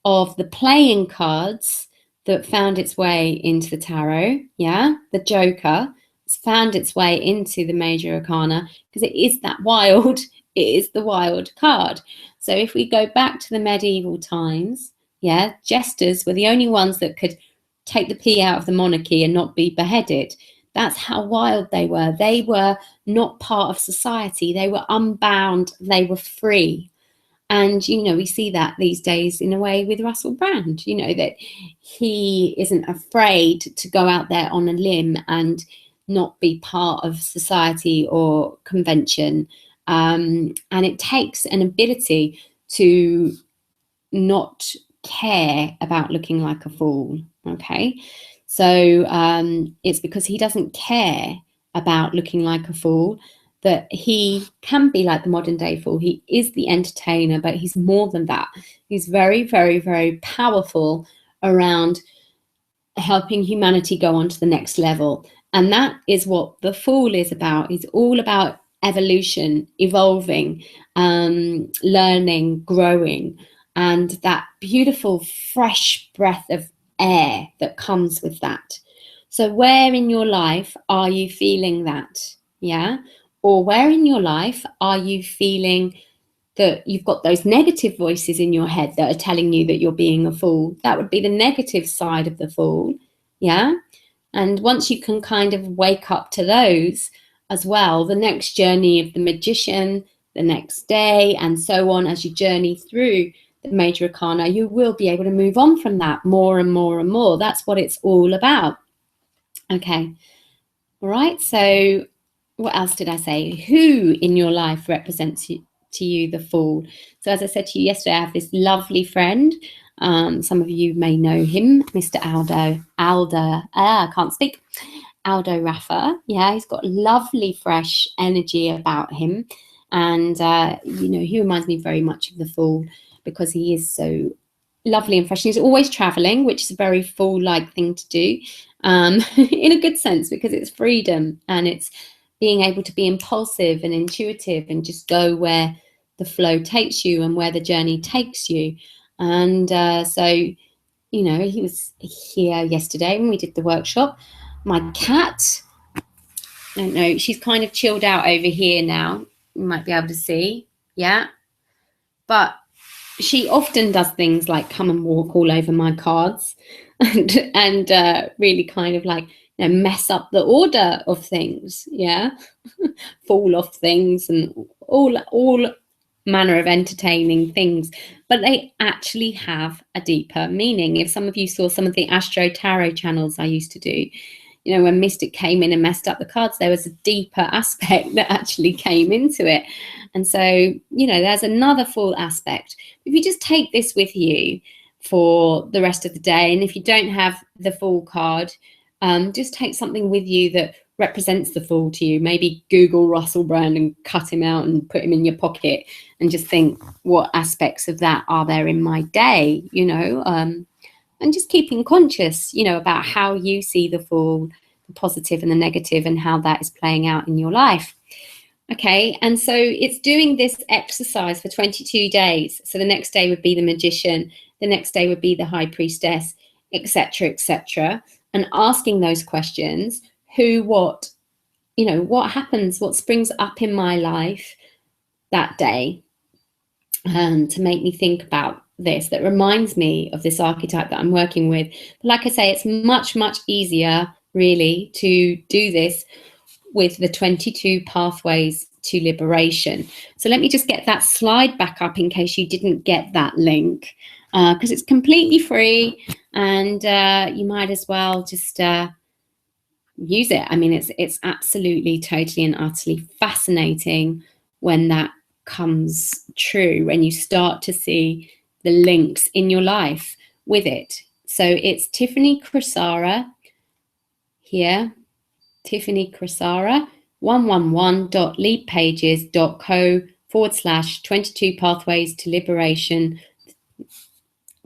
of the playing cards that found its way into the tarot. Yeah, the Joker has found its way into the major arcana because it is that wild. It is the wild card. So if we go back to the medieval times, yeah, jesters were the only ones that could take the pee out of the monarchy and not be beheaded. That's how wild they were. They were not part of society. They were unbound. They were free. And, you know, we see that these days in a way with Russell Brand, you know, that he isn't afraid to go out there on a limb and not be part of society or convention. And it takes an ability to not care about looking like a fool. Okay. So it's because he doesn't care about looking like a fool that he can be like the modern day fool. He is the entertainer, but he's more than that. He's very, very, very powerful around helping humanity go on to the next level. And that is what the Fool is about. It's all about evolution, evolving, learning, growing, and that beautiful fresh breath of air that comes with that. So where in your life are you feeling that? Yeah. Or where in your life are you feeling that you've got those negative voices in your head that are telling you that you're being a fool? That would be the negative side of the Fool. Yeah. And once you can kind of wake up to those as well, the next journey of the Magician, the next day, and so on, as you journey through the major arcana, you will be able to move on from that more and more and more. That's what it's all about. Okay. All right. So what else did I say? Who in your life represents to you the Fool? So as I said to you yesterday, I have this lovely friend. Some of you may know him, Mr. Aldo Raffa. Yeah, he's got lovely, fresh energy about him. And, you know, he reminds me very much of the Fool because he is so lovely and fresh. He's always traveling, which is a very Fool-like thing to do, in a good sense, because it's freedom and it's being able to be impulsive and intuitive and just go where the flow takes you and where the journey takes you. And so, you know, he was here yesterday when we did the workshop. My cat, I don't know, she's kind of chilled out over here now. You might be able to see. Yeah. But she often does things like come and walk all over my cards and really kind of like, you know, mess up the order of things. Yeah. Fall off things and all manner of entertaining things, but they actually have a deeper meaning. If some of you saw some of the Astro Tarot channels I used to do, you know, when Mystic came in and messed up the cards, there was a deeper aspect that actually came into it. And so, you know, there's another full aspect. If you just take this with you for the rest of the day, and if you don't have the full card, just take something with you that represents the fool to you. Maybe Google Russell Brand and cut him out and put him in your pocket and just think, what aspects of that are there in my day, you know, and just keeping conscious, you know, about how you see the fool, the positive and the negative, and how that is playing out in your life. Okay, and so it's doing this exercise for 22 days. So the next day would be the Magician, the next day would be the High Priestess, etc., and asking those questions. Who, what, you know, what happens, what springs up in my life that day, to make me think about this, that reminds me of this archetype that I'm working with. But like I say, it's much, much easier really to do this with the 22 pathways to liberation. So let me just get that slide back up in case you didn't get that link, because it's completely free, and you might as well just use it. I mean, it's absolutely, totally and utterly fascinating when that comes true, when you start to see the links in your life with it. So it's Tiffany Crisara here, Tiffany Crisara, 111.leadpages.co/22 pathways to liberation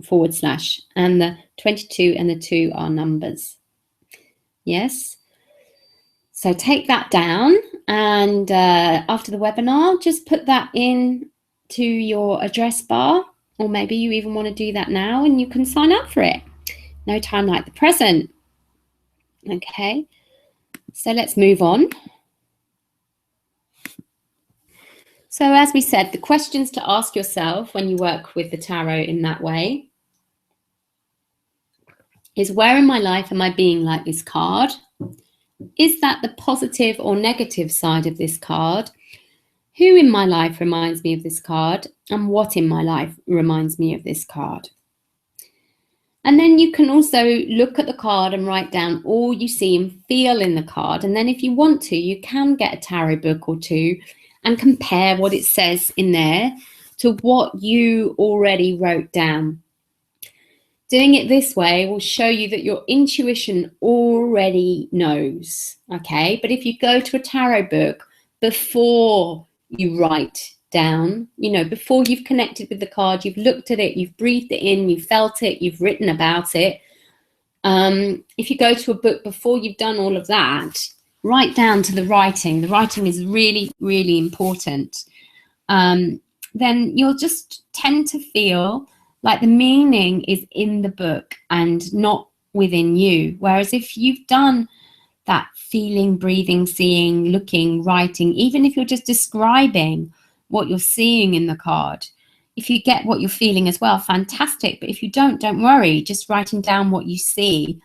/ and the 22 and the 2 are numbers. Yes. So take that down, and after the webinar, just put that in to your address bar, or maybe you even want to do that now and you can sign up for it. No time like the present. Okay, so let's move on. So as we said, the questions to ask yourself when you work with the tarot in that way is, where in my life am I being like this card? Is that the positive or negative side of this card? Who in my life reminds me of this card? And what in my life reminds me of this card? And then you can also look at the card and write down all you see and feel in the card. And then if you want to, you can get a tarot book or two and compare what it says in there to what you already wrote down. Doing it this way will show you that your intuition already knows, okay? But if you go to a tarot book before you write down, you know, before you've connected with the card, you've looked at it, you've breathed it in, you've felt it, you've written about it. If you go to a book before you've done all of that, right down to the writing. The writing is really, really important. Then you'll just tend to feel like the meaning is in the book and not within you. Whereas if you've done that feeling, breathing, seeing, looking, writing, even if you're just describing what you're seeing in the card, if you get what you're feeling as well, fantastic. But if you don't worry, just writing down what you see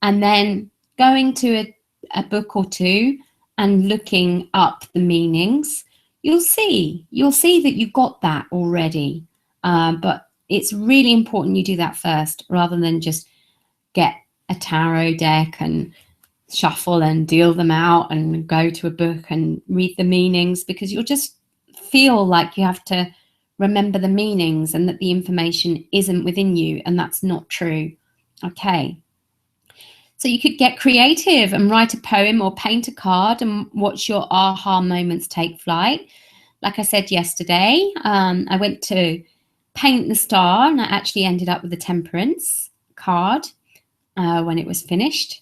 and then going to a book or two and looking up the meanings, you'll see that you've got that already. But it's really important you do that first, rather than just get a tarot deck and shuffle and deal them out and go to a book and read the meanings, because you'll just feel like you have to remember the meanings and that the information isn't within you, and that's not true. Okay. So you could get creative and write a poem or paint a card and watch your aha moments take flight. Like I said yesterday, I went to paint the star and I actually ended up with the Temperance card when it was finished.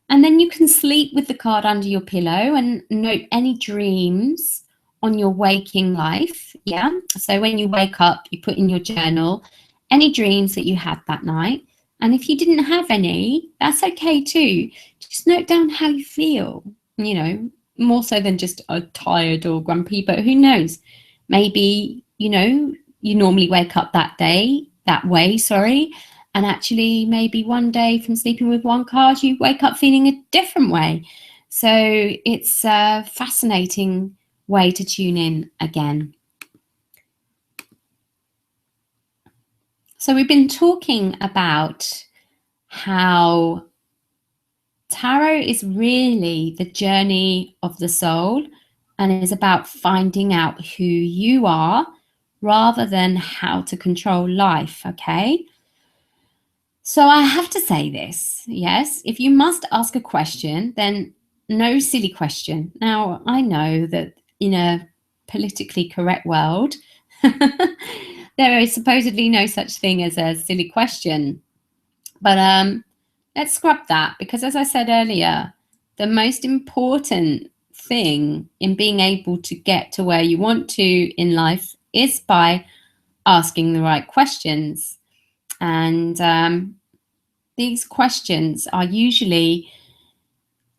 And then you can sleep with the card under your pillow and note any dreams on your waking life. Yeah. So when you wake up, you put in your journal any dreams that you had that night. And if you didn't have any, that's okay too. Just note down how you feel, you know, more so than just tired or grumpy, but who knows? Maybe, you know, you normally wake up that way, and actually maybe one day from sleeping with one card, you wake up feeling a different way. So it's a fascinating way to tune in again. So we've been talking about how tarot is really the journey of the soul and is about finding out who you are rather than how to control life, okay? So I have to say this, yes, if you must ask a question, then no silly question. Now, I know that in a politically correct world, there is supposedly no such thing as a silly question. But let's scrub that, because as I said earlier, the most important thing in being able to get to where you want to in life is by asking the right questions. And these questions are usually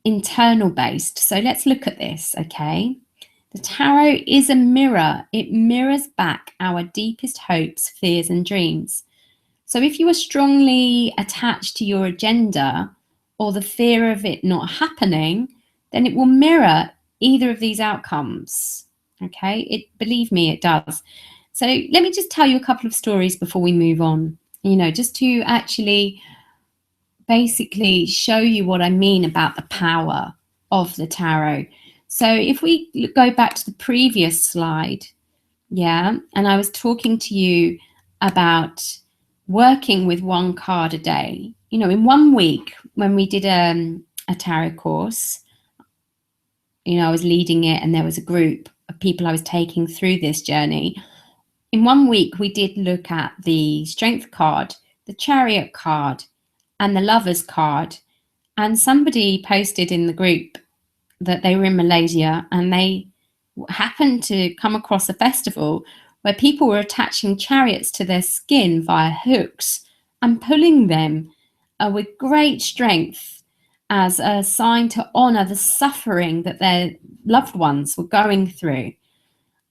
internal based. So let's look at this, okay? The tarot is a mirror. It mirrors back our deepest hopes, fears, and dreams. So if you are strongly attached to your agenda or the fear of it not happening, then it will mirror either of these outcomes. Okay, believe me, it does. So let me just tell you a couple of stories before we move on, just to actually basically show you what I mean about the power of the tarot. So if we go back to the previous slide, and I was talking to you about working with one card a day. In 1 week, when we did a tarot course, I was leading it and there was a group of people I was taking through this journey. In 1 week, we did look at the Strength card, the Chariot card, and the Lovers card. And somebody posted in the group that they were in Malaysia and they happened to come across a festival where people were attaching chariots to their skin via hooks and pulling them with great strength as a sign to honor the suffering that their loved ones were going through.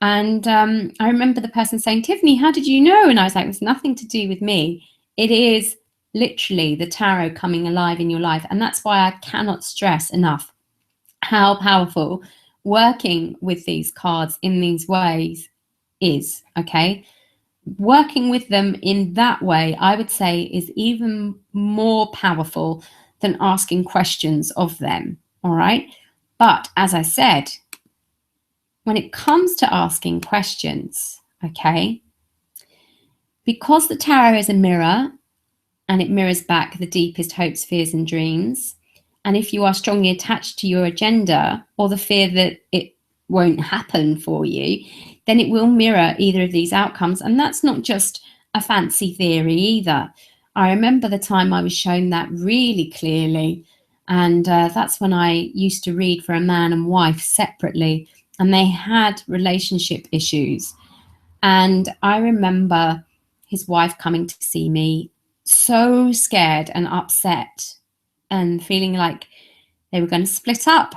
And I remember the person saying, Tiffany, how did you know? And I was like, it's nothing to do with me. It is literally the tarot coming alive in your life. And that's why I cannot stress enough how powerful working with these cards in these ways is, okay? Working with them in that way, I would say, is even more powerful than asking questions of them, all right? But as I said, when it comes to asking questions, okay, because the tarot is a mirror and it mirrors back the deepest hopes, fears, and dreams, and if you are strongly attached to your agenda or the fear that it won't happen for you, then it will mirror either of these outcomes. And that's not just a fancy theory either. I remember the time I was shown that really clearly. And that's when I used to read for a man and wife separately, and they had relationship issues. And I remember his wife coming to see me so scared and upset and feeling like they were going to split up.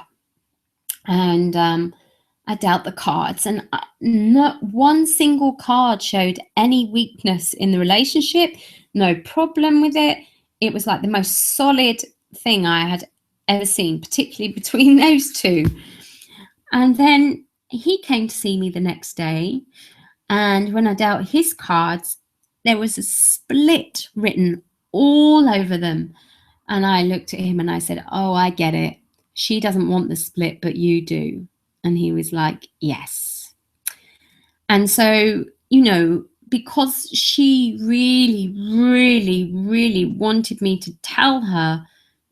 And I dealt the cards, and not one single card showed any weakness in the relationship, no problem with it. It was like the most solid thing I had ever seen, particularly between those two. And then he came to see me the next day, and when I dealt his cards, there was a split written all over them. And I looked at him and I said, oh, I get it. She doesn't want the split, but you do. And he was like, yes. And so, because she really, really, really wanted me to tell her,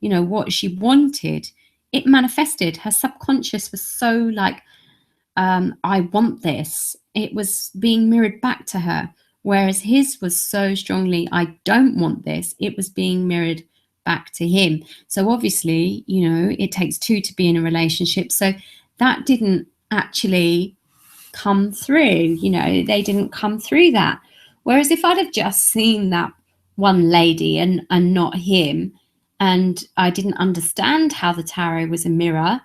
what she wanted, it manifested. Her subconscious was so like, I want this. It was being mirrored back to her. Whereas his was so strongly, I don't want this. It was being mirrored back to him. So obviously, it takes two to be in a relationship. So that didn't actually come through. They didn't come through that. Whereas if I'd have just seen that one lady and not him, and I didn't understand how the tarot was a mirror,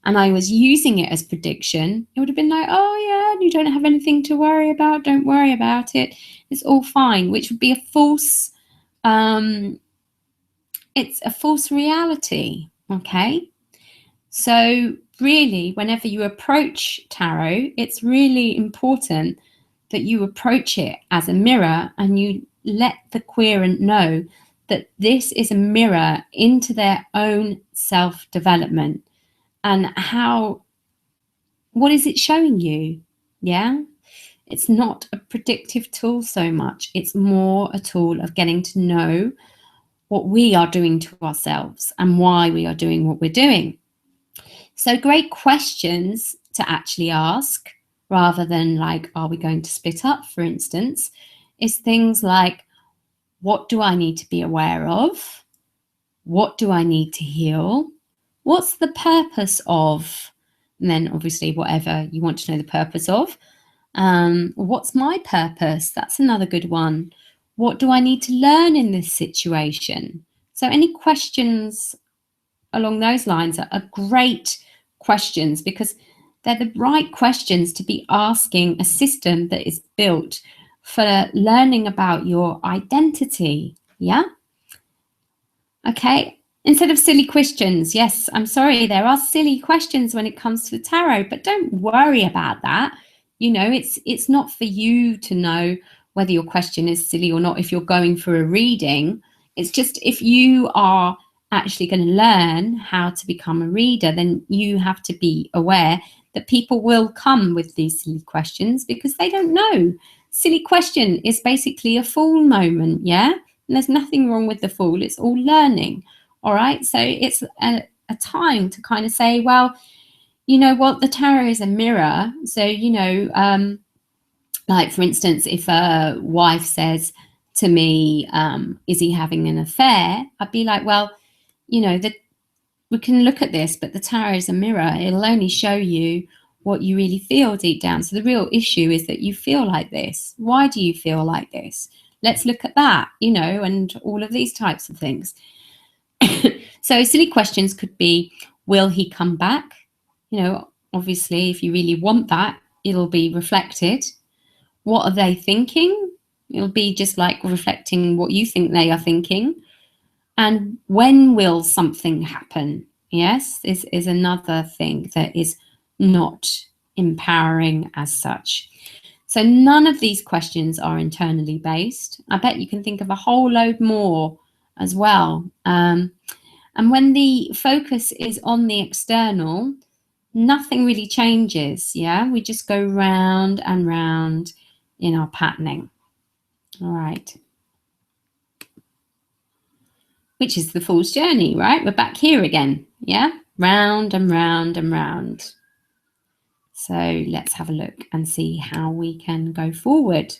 and I was using it as prediction, it would have been like, oh yeah, you don't have anything to worry about. Don't worry about it. It's all fine, which would be a false, it's a false reality, okay? So really, whenever you approach tarot, it's really important that you approach it as a mirror and you let the querent know that this is a mirror into their own self-development and what is it showing you? Yeah, it's not a predictive tool so much. It's more a tool of getting to know what we are doing to ourselves and why we are doing what we're doing. So great questions to actually ask, rather than like, are we going to split up, for instance, is things like, what do I need to be aware of? What do I need to heal? What's the purpose of? And then obviously whatever you want to know the purpose of. What's my purpose? That's another good one. What do I need to learn in this situation? So any questions along those lines are great questions, because they're the right questions to be asking a system that is built for learning about your identity. Yeah. Okay. Instead of silly questions. Yes, I'm sorry, there are silly questions when it comes to the tarot, but don't worry about that. You know, it's not for you to know whether your question is silly or not if you're going for a reading. It's just, if you are actually going to learn how to become a reader, then you have to be aware that people will come with these silly questions because they don't know. Silly question is basically a fool moment, yeah? And there's nothing wrong with the fool. It's all learning. All right. So it's a time to kind of say, well, you know what, the tarot is a mirror. So, you know, like, for instance, if a wife says to me, is he having an affair? I'd be like, well, you know, we can look at this, but the tarot is a mirror. It'll only show you what you really feel deep down. So the real issue is that you feel like this. Why do you feel like this? Let's look at that, you know, and all of these types of things. So silly questions could be, will he come back? You know, obviously, if you really want that, it'll be reflected. What are they thinking? It'll be just like reflecting what you think they are thinking. And when will something happen? Yes, this is another thing that is not empowering as such. So none of these questions are internally based. I bet you can think of a whole load more as well. And when the focus is on the external, nothing really changes. Yeah, we just go round and round in our patterning. All right. Which is the fool's journey, right? We're back here again. Yeah, round and round and round. So let's have a look and see how we can go forward.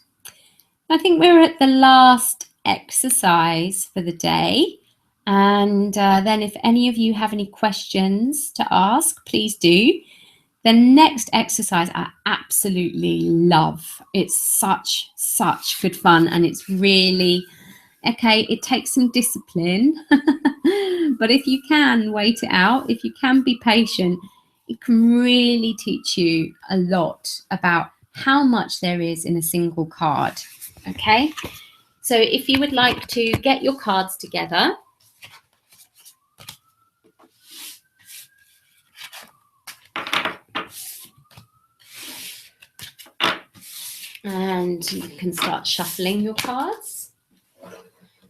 I think we're at the last exercise for the day. And then if any of you have any questions to ask, please do. The next exercise I absolutely love. It's such good fun, and it's really, okay, it takes some discipline, but if you can wait it out, if you can be patient, it can really teach you a lot about how much there is in a single card. Okay, so if you would like to get your cards together, and you can start shuffling your cards.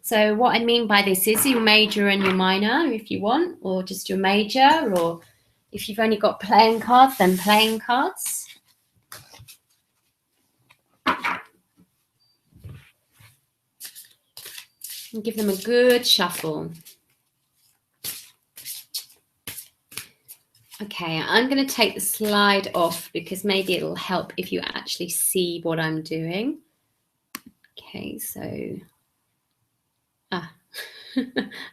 So what I mean by this is your major and your minor, if you want, or just your major, or if you've only got playing cards, then playing cards. And give them a good shuffle. Okay, I'm going to take the slide off because maybe it'll help if you actually see what I'm doing. Okay, so I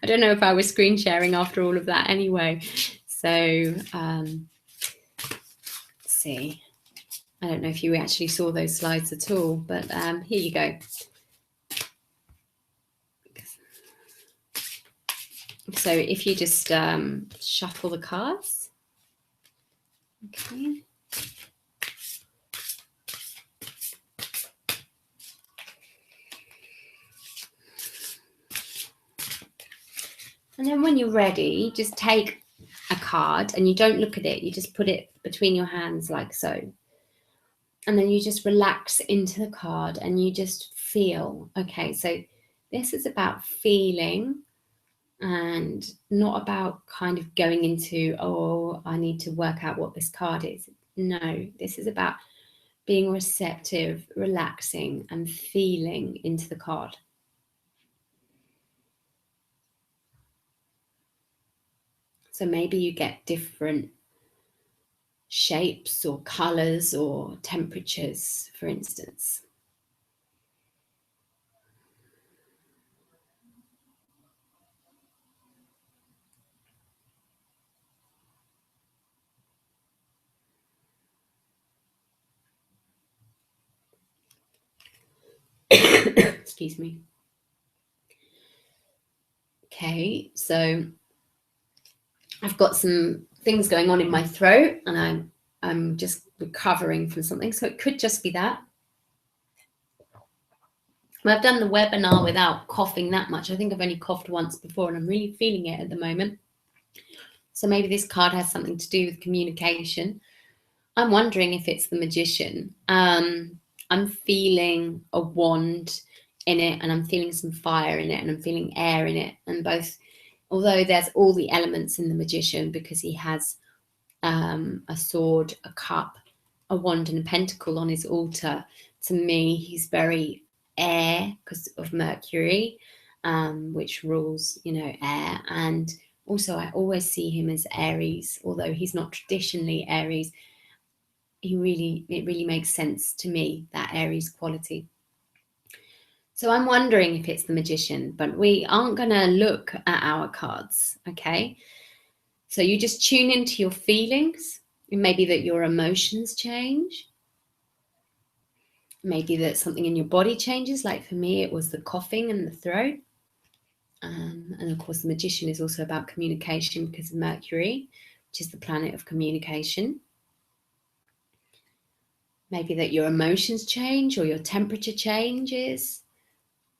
don't know if I was screen sharing after all of that anyway. So let's see. I don't know if you actually saw those slides at all, but here you go. So if you just shuffle the cards. Okay. And then when you're ready, just take a card and you don't look at it. You just put it between your hands like so. And then you just relax into the card and you just feel, okay, so this is about feeling and not about kind of going into, oh, I need to work out what this card is. No, this is about being receptive, relaxing, and feeling into the card. So maybe you get different shapes or colors or temperatures, for instance. Excuse me. Okay, so I've got some things going on in my throat and I'm just recovering from something, so it could just be that. Well, I've done the webinar without coughing that much. I think I've only coughed once before and I'm really feeling it at the moment. So maybe this card has something to do with communication. I'm wondering if it's the Magician. I'm feeling a wand in it and I'm feeling some fire in it and I'm feeling air in it. And both, although there's all the elements in the Magician because he has a sword, a cup, a wand and a pentacle on his altar, to me he's very air because of Mercury, which rules, air. And also I always see him as Aries, although he's not traditionally Aries. It really makes sense to me, that Aries quality. So I'm wondering if it's the Magician, but we aren't going to look at our cards, okay? So you just tune into your feelings. It may be that your emotions change. Maybe that something in your body changes. Like for me, it was the coughing and the throat. And of course, the Magician is also about communication because of Mercury, which is the planet of communication. Maybe that your emotions change or your temperature changes.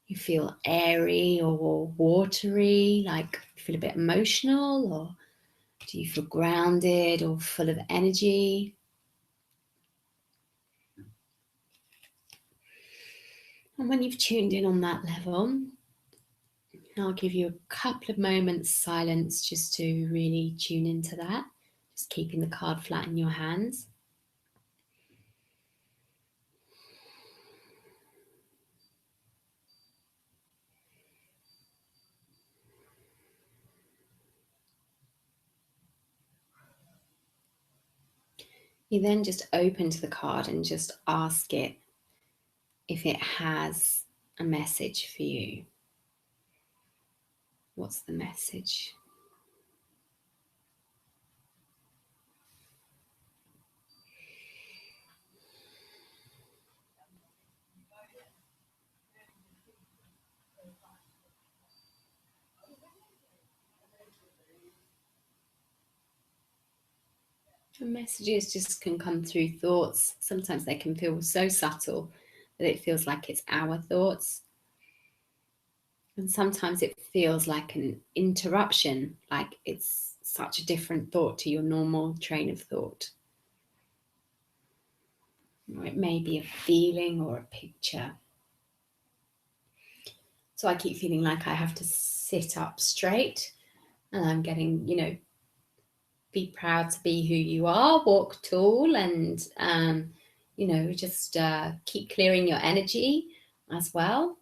You feel airy or watery, like you feel a bit emotional, or do you feel grounded or full of energy? And when you've tuned in on that level, I'll give you a couple of moments silence just to really tune into that, just keeping the card flat in your hands. You then just open to the card and just ask it if it has a message for you. What's the message? And messages just can come through thoughts. Sometimes they can feel so subtle that it feels like it's our thoughts. And sometimes it feels like an interruption, like it's such a different thought to your normal train of thought. Or it may be a feeling or a picture. So I keep feeling like I have to sit up straight and I'm getting, be proud to be who you are, walk tall, and, just keep clearing your energy as well.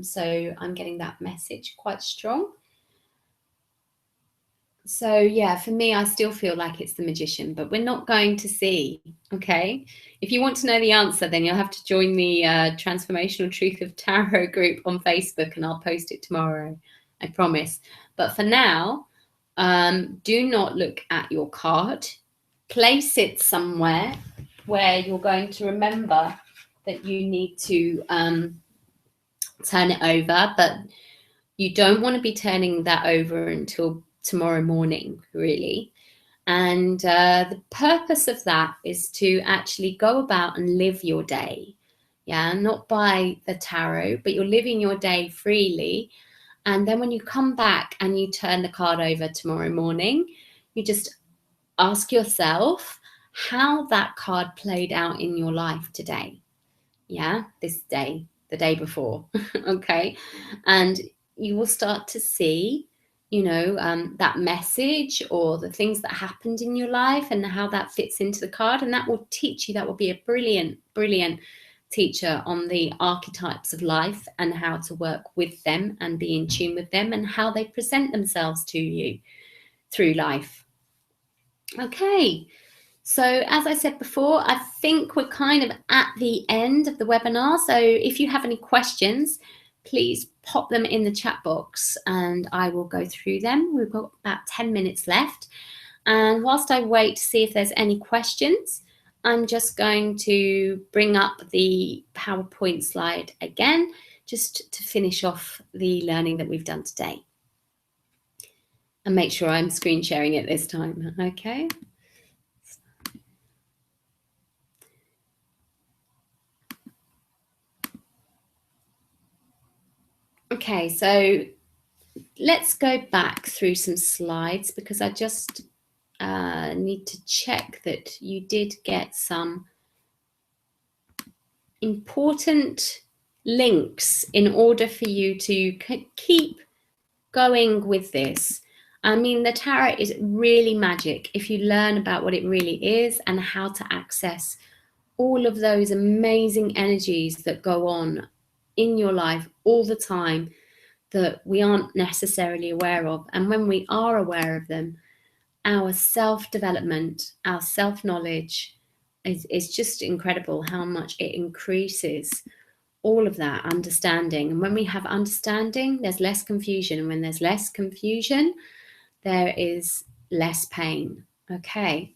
So I'm getting that message quite strong. So yeah, for me, I still feel like it's the Magician, but we're not going to see, okay? If you want to know the answer, then you'll have to join the Transformational Truth of Tarot group on Facebook, and I'll post it tomorrow, I promise. But for now, do not look at your card. Place it somewhere where you're going to remember that you need to turn it over, but you don't want to be turning that over until tomorrow morning, really. And the purpose of that is to actually go about and live your day. Yeah, not by the tarot, but you're living your day freely. And then when you come back and you turn the card over tomorrow morning, you just ask yourself, how that card played out in your life today. Yeah, this day, the day before. Okay. And you will start to see, you know, that message or the things that happened in your life and how that fits into the card. And that will teach you, that will be a brilliant, brilliant teacher on the archetypes of life and how to work with them and be in tune with them and how they present themselves to you through life. Okay. So as I said before, I think we're kind of at the end of the webinar. So if you have any questions, please pop them in the chat box and I will go through them. We've got about 10 minutes left. And whilst I wait to see if there's any questions, I'm just going to bring up the PowerPoint slide again, just to finish off the learning that we've done today. And make sure I'm screen sharing it this time, okay? Okay, so let's go back through some slides because I just need to check that you did get some important links in order for you to keep going with this. I mean, the tarot is really magic if you learn about what it really is and how to access all of those amazing energies that go on in your life all the time that we aren't necessarily aware of. And when we are aware of them, our self-development, our self-knowledge is just incredible how much it increases all of that understanding. And when we have understanding, there's less confusion. And when there's less confusion, there is less pain. Okay.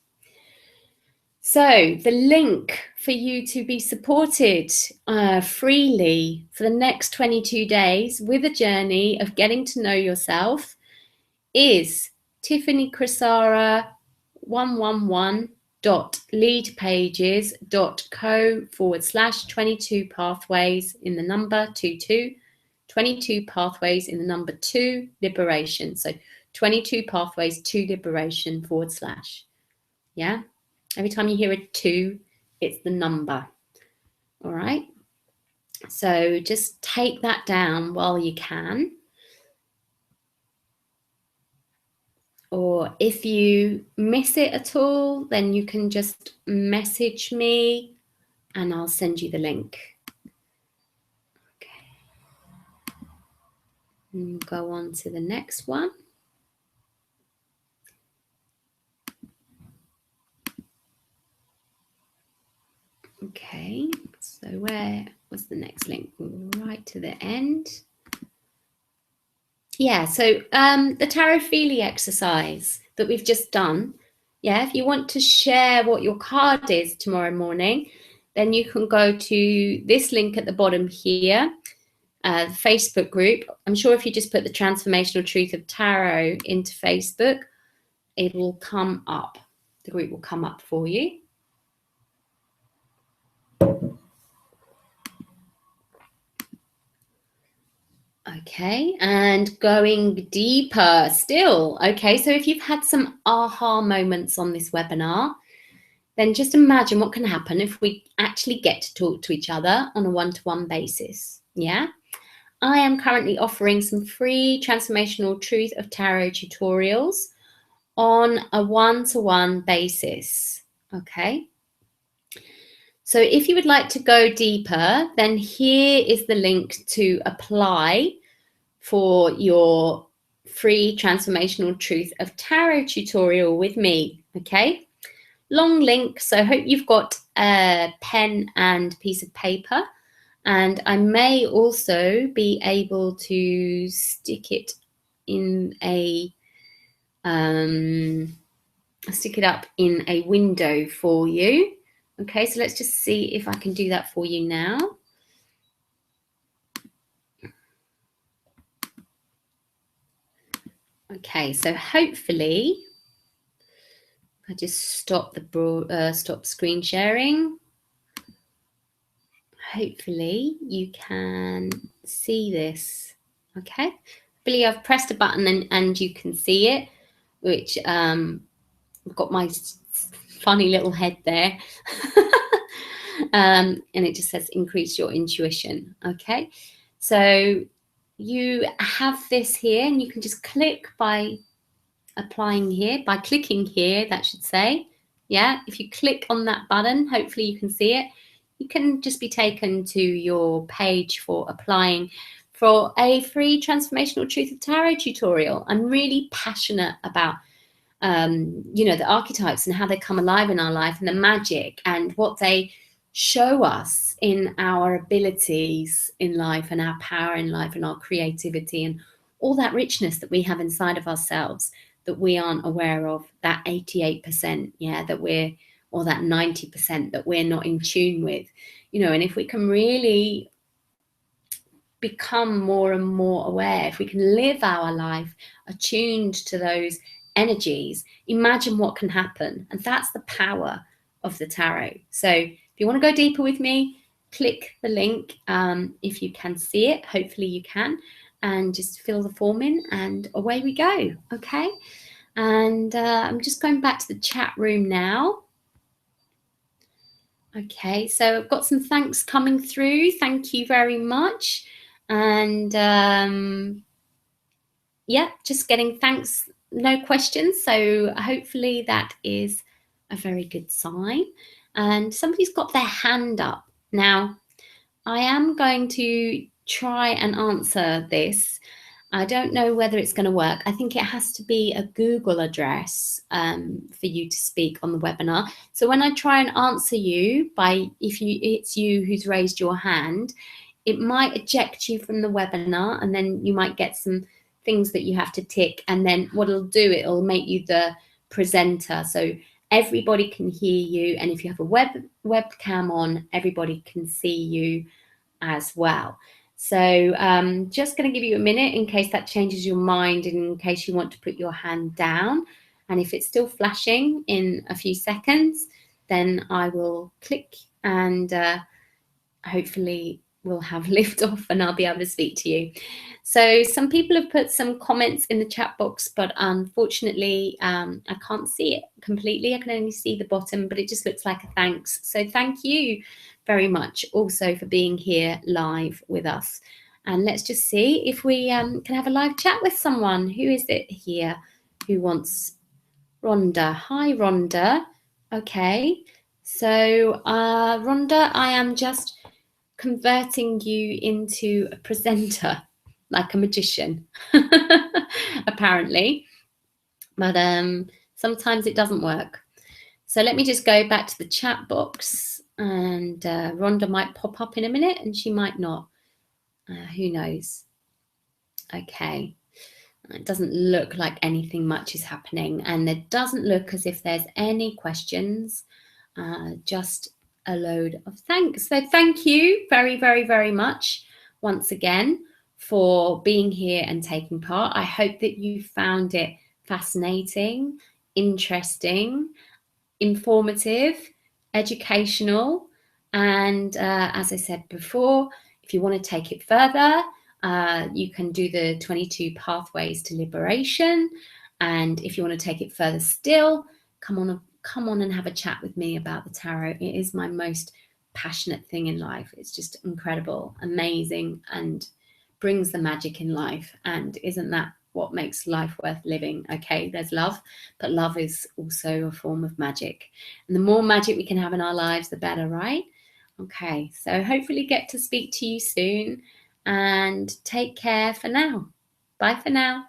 So the link for you to be supported freely for the next 22 days with a journey of getting to know yourself is tiffanycrisara111.leadpages.co/22 pathways in the number 22, 22 pathways in the number 2 liberation. So 22 pathways to liberation /. Yeah. Every time you hear a 2, it's the number. All right. So just take that down while you can. Or if you miss it at all, then you can just message me and I'll send you the link. Okay. And go on to the next one. Okay, so where was the next link? Right to the end. Yeah, so the Tarot-Feely exercise that we've just done. Yeah, if you want to share what your card is tomorrow morning, then you can go to this link at the bottom here, the Facebook group. I'm sure if you just put the Transformational Truth of Tarot into Facebook, it will come up. The group will come up for you. Okay, and going deeper still. Okay, so if you've had some aha moments on this webinar, then just imagine what can happen if we actually get to talk to each other on a one-to-one basis. Yeah, I am currently offering some free Transformational Truth of Tarot tutorials on a one-to-one basis. Okay. So if you would like to go deeper, then here is the link to apply for your free Transformational Truth of Tarot tutorial with me, okay? Long link, so I hope you've got a pen and piece of paper, and I may also be able to stick it in a stick it up in a window for you. Okay, so let's just see if I can do that for you now. Okay, so hopefully, I just stop the stop screen sharing. Hopefully you can see this. Okay, I believe I've pressed a button and you can see it, which I've got my funny little head there. And it just says increase your intuition. Okay, so you have this here, and you can just click by applying here, by clicking here, that should say. Yeah, if you click on that button, hopefully you can see it. You can just be taken to your page for applying for a free Transformational Truth of Tarot tutorial. I'm really passionate about you know, the archetypes and how they come alive in our life, and the magic and what they show us in our abilities in life, and our power in life, and our creativity, and all that richness that we have inside of ourselves that we aren't aware of, that 88%, yeah, that we're, or that 90% that we're not in tune with, you know. And if we can really become more and more aware, if we can live our life attuned to those energies, imagine what can happen. And that's the power of the tarot. So if you want to go deeper with me, click the link if you can see it. Hopefully you can, and just fill the form in, and away we go. Okay, and I'm just going back to the chat room now. Okay, so I've got some thanks coming through. Thank you very much. And yeah, just getting thanks, no questions. So hopefully that is a very good sign. And somebody's got their hand up. Now, I am going to try and answer this. I don't know whether it's going to work. I think it has to be a Google address for you to speak on the webinar. So when I try and answer you, it's you who's raised your hand, it might eject you from the webinar, and then you might get some things that you have to tick. And then what it'll do, it'll make you the presenter. So everybody can hear you. And if you have a webcam on, everybody can see you as well. So just going to give you a minute in case that changes your mind, and in case you want to put your hand down. And if it's still flashing in a few seconds, then I will click, and hopefully we'll have liftoff, and I'll be able to speak to you. So some people have put some comments in the chat box, but unfortunately I can't see it completely. I can only see the bottom, but it just looks like a thanks. So thank you very much also for being here live with us. And let's just see if we can have a live chat with someone. Who is it here who wants? Rhonda. Hi, Rhonda. Okay. So Rhonda, I am just converting you into a presenter, like a magician, apparently. But sometimes it doesn't work. So let me just go back to the chat box, and Rhonda might pop up in a minute, and she might not. Who knows? Okay. It doesn't look like anything much is happening, and it doesn't look as if there's any questions, just a load of thanks. So thank you very, very, very much once again for being here and taking part. I hope that you found it fascinating, interesting, informative, educational, and as I said before, if you want to take it further, you can do the 22 pathways to liberation. And if you want to take it further still, come on and have a chat with me about the tarot. It is my most passionate thing in life. It's just incredible, amazing, and brings the magic in life. And isn't that what makes life worth living? Okay, there's love, but love is also a form of magic. And the more magic we can have in our lives, the better, right? Okay, so hopefully get to speak to you soon, and take care for now. Bye for now.